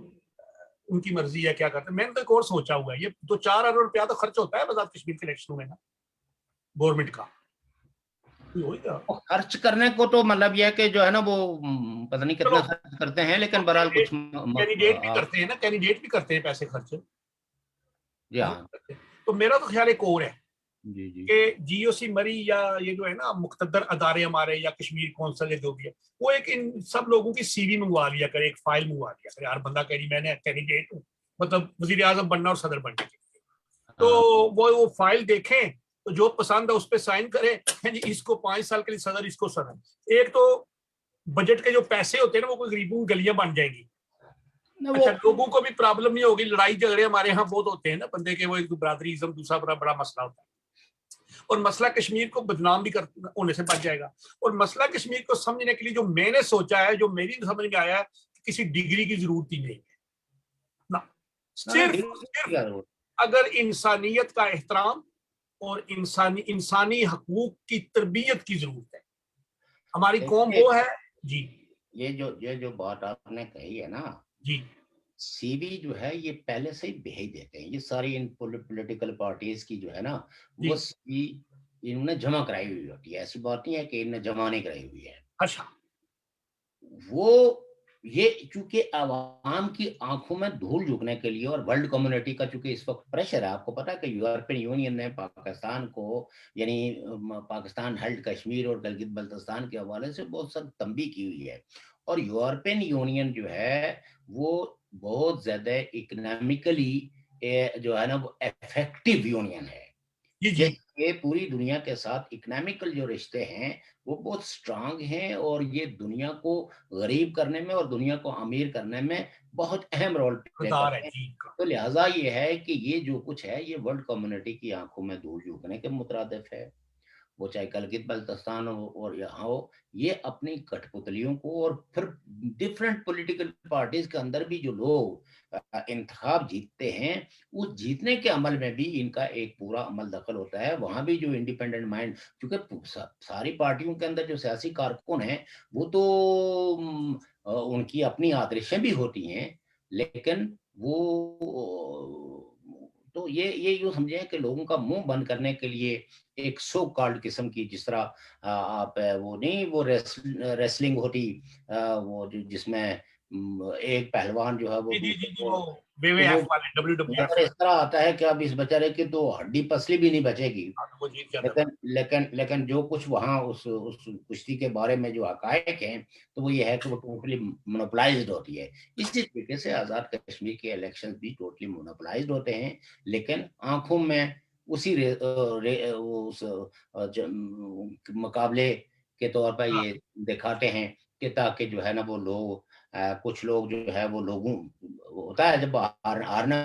[SPEAKER 1] ان کی مرضی ہے کیا کرتے ہیں. میں نے تو ایک اور سوچا ہوا ہے, یہ 2-4 ارب روپیہ تو خرچ ہوتا ہے آزاد کشمیر کے الیکشنوں میں نا گورنمنٹ کا, وہی گا.
[SPEAKER 2] خرچ کرنے کو تو مطلب یہ ہے کہ جو ہے نا وہ پتہ نہیں
[SPEAKER 1] چلو
[SPEAKER 2] کتنا خرچ کرتے ہیں, لیکن بہرحال کچھ
[SPEAKER 1] کینڈیڈیٹ بھی کرتے ہیں نا, کینڈیڈیٹ بھی کرتے ہیں پیسے خرچ,
[SPEAKER 2] جی ہاں
[SPEAKER 1] تو میرا تو خیال ایک اور ہے
[SPEAKER 2] جی جی
[SPEAKER 1] کہ جی او سی مری یا یہ جو ہے نا مقتدر ادارے ہمارے یا کشمیر کونسل یا جو بھی ہے, وہ ایک ان سب لوگوں کی سی وی منگوا لیا کرے, ایک فائل منگوا لیا کرے. ہر بندہ کہہ رہی میں نے کینڈیڈیٹ ہوں, مطلب وزیر اعظم بننا اور صدر بننے کے لیے, تو وہ فائل دیکھیں تو جو پسند ہے اس پہ سائن کریں, اس کو 5 سال کے لیے صدر, اس کو صدر. ایک تو بجٹ کے جو پیسے ہوتے ہیں نا وہ کوئی غریبوں کی گلیاں بن جائیں گی.
[SPEAKER 2] وہ
[SPEAKER 1] اچھا لوگوں کو بھی پرابلم نہیں ہوگی, لڑائی جھگڑے ہمارے یہاں بہت ہوتے ہیں نا بندے کے, وہ ایک برادری ازم دوسرا بڑا مسئلہ ہوتا ہے, اور مسئلہ کشمیر کو بدنام بھی ہونے سے بچ جائے گا. اور مسئلہ کشمیر کو سمجھنے کے لیے جو میں نے سوچا ہے, جو میری سمجھ میں آیا ہے, کسی ڈگری کی ضرورت ہی نہیں ہے نا, صرف اگر انسانیت کا احترام اور انسانی حقوق کی تربیت کی ضرورت ہے. ہماری قوم وہ ہے. جی
[SPEAKER 2] یہ جو بات آپ نے کہی ہے نا,
[SPEAKER 1] جی
[SPEAKER 2] سی وی جو ہے یہ پہلے سے ہی بھیج دیتے ہیں, یہ ساری ان پولیٹیکل پارٹیز کی جو ہے نا وہ سی وی انہوں نے جمع کرائی ہوئی ہوتی ہے. ایسی بات نہیں ہے کہ انہوں نے جمع نہیں کرائی ہوئی ہے.
[SPEAKER 1] اچھا
[SPEAKER 2] وہ یہ چونکہ عوام کی آنکھوں میں دھول جھونکنے کے لیے, اور ورلڈ کمیونٹی کا چونکہ اس وقت پریشر ہے, آپ کو پتا ہے کہ یورپین یونین نے پاکستان کو یعنی پاکستان ہیلڈ کشمیر اور گلگت بلتستان کے حوالے سے بہت سخت تنبیہ کی ہوئی ہے. اور یورپین یونین جو ہے وہ بہت زیادہ اکنامکلی جو ہے نا وہ افیکٹو یونین ہے. یہ پوری دنیا کے ساتھ اکنامکل جو رشتے ہیں وہ بہت سٹرانگ ہیں, اور یہ دنیا کو غریب کرنے میں اور دنیا کو امیر کرنے میں بہت اہم رول پلے کرتے ہیں. تو لہٰذا یہ ہے کہ یہ جو کچھ ہے یہ ورلڈ کمیونٹی کی آنکھوں میں دھول جھونکنے کے مترادف ہے. وہ چاہے گلگت بلتستان ہو اور یہاں ہو, یہ اپنی کٹھ پتلیوں کو, اور پھر ڈفرینٹ پولیٹیکل پارٹیز کے اندر بھی جو لوگ انتخاب جیتتے ہیں وہ جیتنے کے عمل میں بھی ان کا ایک پورا عمل دخل ہوتا ہے. وہاں بھی جو انڈیپینڈنٹ مائنڈ, کیونکہ ساری پارٹیوں کے اندر جو سیاسی کارکن ہیں وہ تو ان کی اپنی آدرشیں بھی ہوتی ہیں, لیکن وہ تو یہ یوں سمجھیں کہ لوگوں کا منہ بند کرنے کے لیے ایک سو کالڈ قسم کی, جس طرح آپ وہ نہیں وہ ریسلنگ ہوتی وہ جس میں ایک پہلوان جو ہے وہ نظر اس طرح آتا ہے کہ اب اس بیچارے کی تو ہڈی پسلی بھی نہیں بچے گی, لیکن جو کچھ وہاں اس کشتی کے بارے میں جو حقائق ہیں تو وہ یہ ہے کہ وہ ٹوٹلی مونوپلائزڈ ہوتی ہے. اسی طریقے سے آزاد کشمیر کے الیکشن بھی ٹوٹلی مونوپلائزڈ ہوتے ہیں, لیکن آنکھوں میں اسی مقابلے کے طور پر یہ دکھاتے ہیں کہ تاکہ جو ہے نا وہ لوگ کچھ لوگ جو ہے وہ لوگوں ہوتا ہے جب ہارنے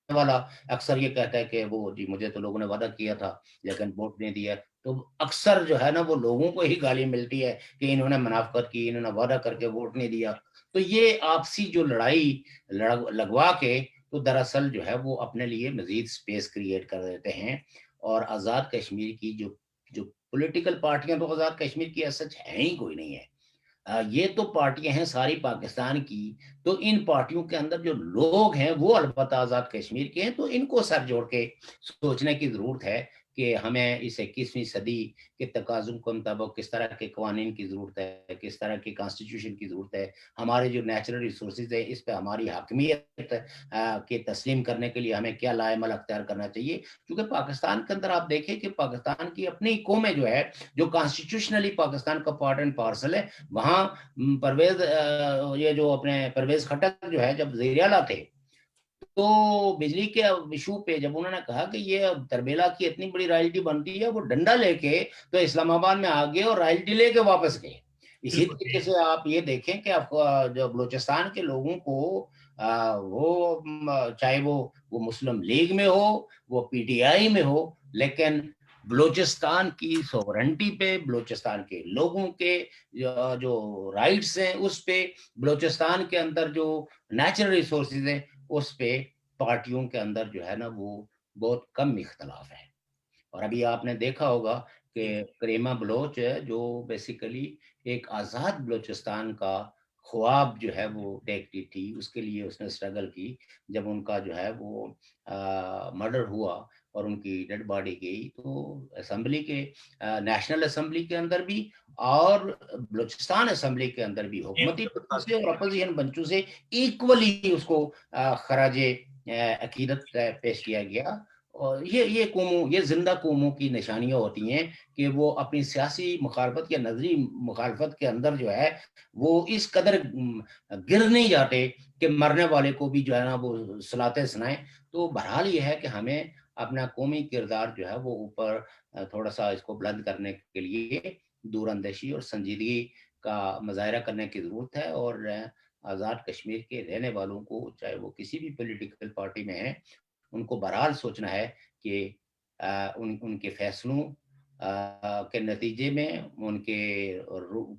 [SPEAKER 2] والا اکثر یہ کہتا ہے کہ وہ جی مجھے تو لوگوں نے وعدہ کیا تھا لیکن ووٹ نہیں دیا, تو اکثر جو ہے نا وہ لوگوں کو ہی گالی ملتی ہے کہ انہوں نے منافقت کی, انہوں نے وعدہ کر کے ووٹ نہیں دیا. تو یہ آپسی جو لڑائی لگوا کے تو دراصل جو ہے وہ اپنے لیے مزید سپیس کریٹ کر دیتے ہیں. اور آزاد کشمیر کی جو پولیٹیکل پارٹیاں تو آزاد کشمیر کی سچ ہے ہی کوئی نہیں ہے. یہ تو پارٹیاں ہیں ساری پاکستان کی، تو ان پارٹیوں کے اندر جو لوگ ہیں وہ البتہ آزاد کشمیر کے ہیں، تو ان کو سر جوڑ کے سوچنے کی ضرورت ہے کہ ہمیں اس 21ویں صدی کے تقاضوں کے مطابق کس طرح کے قوانین کی ضرورت ہے، کس طرح کی کانسٹیٹیوشن کی ضرورت ہے، ہمارے جو نیچرل ریسورسز ہے اس پہ ہماری حاکمیت کے تسلیم کرنے کے لیے ہمیں کیا لائحہ اختیار کرنا چاہیے. کیونکہ پاکستان کے اندر آپ دیکھیں کہ پاکستان کی اپنی قومیں جو ہے جو کانسٹیٹیوشنلی پاکستان کا پارٹ اینڈ پارسل ہے، وہاں پرویز یہ جو اپنے پرویز خٹک جو ہے جب وزیر اعلیٰ تھے تو بجلی کے ایشو پہ جب انہوں نے کہا کہ یہ تربیلا کی اتنی بڑی رائلٹی بنتی ہے، وہ ڈنڈا لے کے تو اسلام آباد میں آگے اور رائلٹی لے کے واپس گئے. اسی طریقے سے آپ یہ دیکھیں کہ جو بلوچستان کے لوگوں کو وہ چاہے وہ مسلم لیگ میں ہو، وہ پی ٹی آئی میں ہو، لیکن بلوچستان کی سوورنٹی پہ، بلوچستان کے لوگوں کے جو رائٹس ہیں اس پہ، بلوچستان کے اندر جو نیچرل ریسورسز ہیں اس پہ پارٹیوں کے اندر جو ہے نا وہ بہت کم اختلاف ہے. اور ابھی آپ نے دیکھا ہوگا کہ کریمہ بلوچ ہے جو بیسیکلی ایک آزاد بلوچستان کا خواب جو ہے وہ دیکھتی تھی، اس کے لیے اس نے اسٹرگل کی. جب ان کا جو ہے وہ مرڈر ہوا اور ان کی ڈیڈ باڈی گئی تو اسمبلی کے نیشنل اسمبلی کے اندر بھی اور بلوچستان اسمبلی کے اندر بھی حکومتی بنچوں سے اور اپوزیشن بنچوں سے ایکولی اس کو خراج عقیدت پیش کیا گیا. اور یہ زندہ قوموں کی نشانیاں ہوتی ہیں کہ وہ اپنی سیاسی مخالفت یا نظری مخالفت کے اندر جو ہے وہ اس قدر گر نہیں جاتے کہ مرنے والے کو بھی جو ہے نا وہ سلاتے سنائیں. تو بہرحال یہ ہے کہ ہمیں اپنا قومی کردار جو ہے وہ اوپر تھوڑا سا اس کو بلند کرنے کے لیے دور اندیشی اور سنجیدگی کا مظاہرہ کرنے کی ضرورت ہے. اور آزاد کشمیر کے رہنے والوں کو چاہے وہ کسی بھی پولیٹیکل پارٹی میں ہیں ان کو بہرحال سوچنا ہے کہ ان کے فیصلوں کے نتیجے میں، ان کے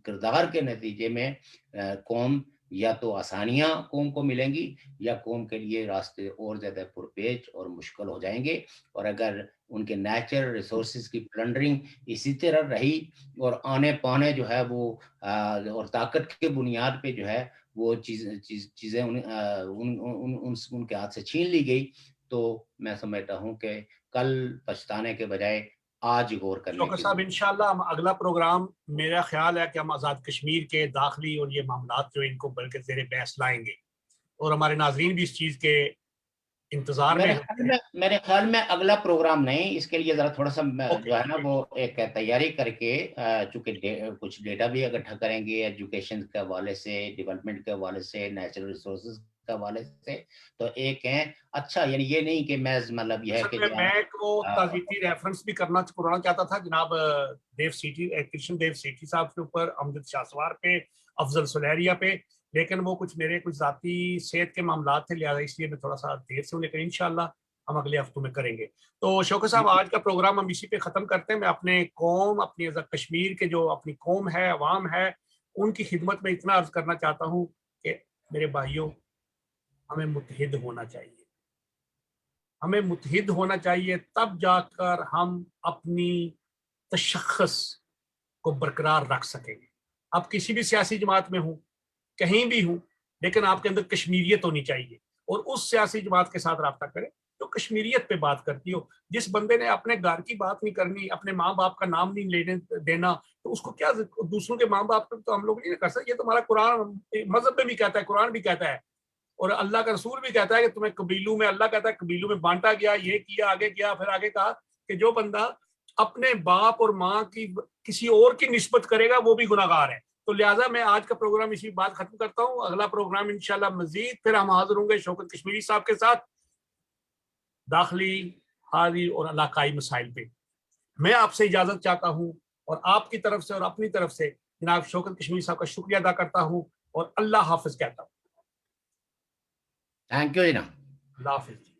[SPEAKER 2] کردار کے نتیجے میں قوم یا تو آسانیاں قوم کو ملیں گی یا قوم کے لیے راستے اور زیادہ پرپیچ اور مشکل ہو جائیں گے. اور اگر ان کے نیچرل ریسورسز کی پلنڈرنگ اسی طرح رہی اور آنے پانے جو ہے وہ اور طاقت کے بنیاد پہ جو ہے وہ چیزیں ان کے ہاتھ سے چھین لی گئی تو میں سمجھتا ہوں کہ کل پچھتانے کے بجائے آج غور کرنے
[SPEAKER 1] شوکت صاحب انشاءاللہ ہم اگلا پروگرام، میرا خیال ہے کہ ہم آزاد کشمیر کے داخلی اور یہ معاملات جو ان کو بلکہ زیر بحث لائیں گے اور ہمارے ناظرین بھی اس چیز کے انتظار میں ہیں.
[SPEAKER 2] میرے خیال میں اگلا پروگرام نہیں، اس کے لیے ذرا تھوڑا سا جو ہے نا وہ ایک تیاری کر کے چونکہ کچھ ڈیٹا بھی اکٹھا کریں گے ایجوکیشن کے حوالے سے، ڈیولپمنٹ کے حوالے سے، نیچرل ریسورسز کے حوالے سے. تو ایک ہے اچھا، یعنی یہ نہیں کہ میں مطلب یہ ہے کہ
[SPEAKER 1] میں کو تعزیتی ریفرنس بھی کرنا چاہتا تھا جناب دیو سیٹھی، کرشن دیو سیٹھی صاحب کے اوپر، امجد شاہسوار پہ، افضل سلیریہ پہ، لیکن وہ کچھ میرے کچھ ذاتی صحت کے معاملات تھے، لہٰذا اس لیے میں تھوڑا سا دیر سے، لیکن انشاءاللہ ہم اگلے ہفتوں میں کریں گے. تو شوکت صاحب آج کا پروگرام ہم اسی پہ ختم کرتے ہیں. میں اپنے قوم، اپنی کشمیر کے جو اپنی قوم ہے، عوام ہے، ان کی خدمت میں اتنا عرض کرنا چاہتا ہوں کہ میرے بھائیوں، ہمیں متحد ہونا چاہیے. ہمیں متحد ہونا چاہیے، تب جا کر ہم اپنی تشخص کو برقرار رکھ سکیں گے. آپ کسی بھی سیاسی جماعت میں ہوں، کہیں بھی ہوں، لیکن آپ کے اندر کشمیریت ہونی چاہیے اور اس سیاسی جماعت کے ساتھ رابطہ کریں جو کشمیریت پہ بات کرتی ہو. جس بندے نے اپنے گھر کی بات نہیں کرنی، اپنے ماں باپ کا نام نہیں لینے دینا، تو اس کو کیا دوسروں کے ماں باپ پہ تو ہم لوگ نہیں کر سکتے. یہ تو ہمارا قرآن مذہب میں بھی کہتا ہے، قرآن بھی کہتا ہے اور اللہ کا رسول بھی کہتا ہے کہ تمہیں قبیلوں میں، اللہ کہتا ہے قبیلوں میں بانٹا گیا، یہ کیا، آگے کیا. پھر آگے کہا کہ جو بندہ اپنے باپ اور ماں کی کسی اور کی نسبت کرے گا وہ بھی گناہگار ہے. تو لہٰذا میں آج کا پروگرام اسی بات ختم کرتا ہوں. اگلا پروگرام انشاءاللہ مزید پھر ہم حاضر ہوں گے شوکت کشمیری صاحب کے ساتھ داخلی، حاضری اور علاقائی مسائل پہ. میں آپ سے اجازت چاہتا ہوں اور آپ کی طرف سے اور اپنی طرف سے جناب شوکت کشمیری صاحب کا شکریہ ادا کرتا ہوں اور اللہ حافظ کہتا ہوں.
[SPEAKER 2] تھینک یو جناب.
[SPEAKER 1] اللہ حافظ.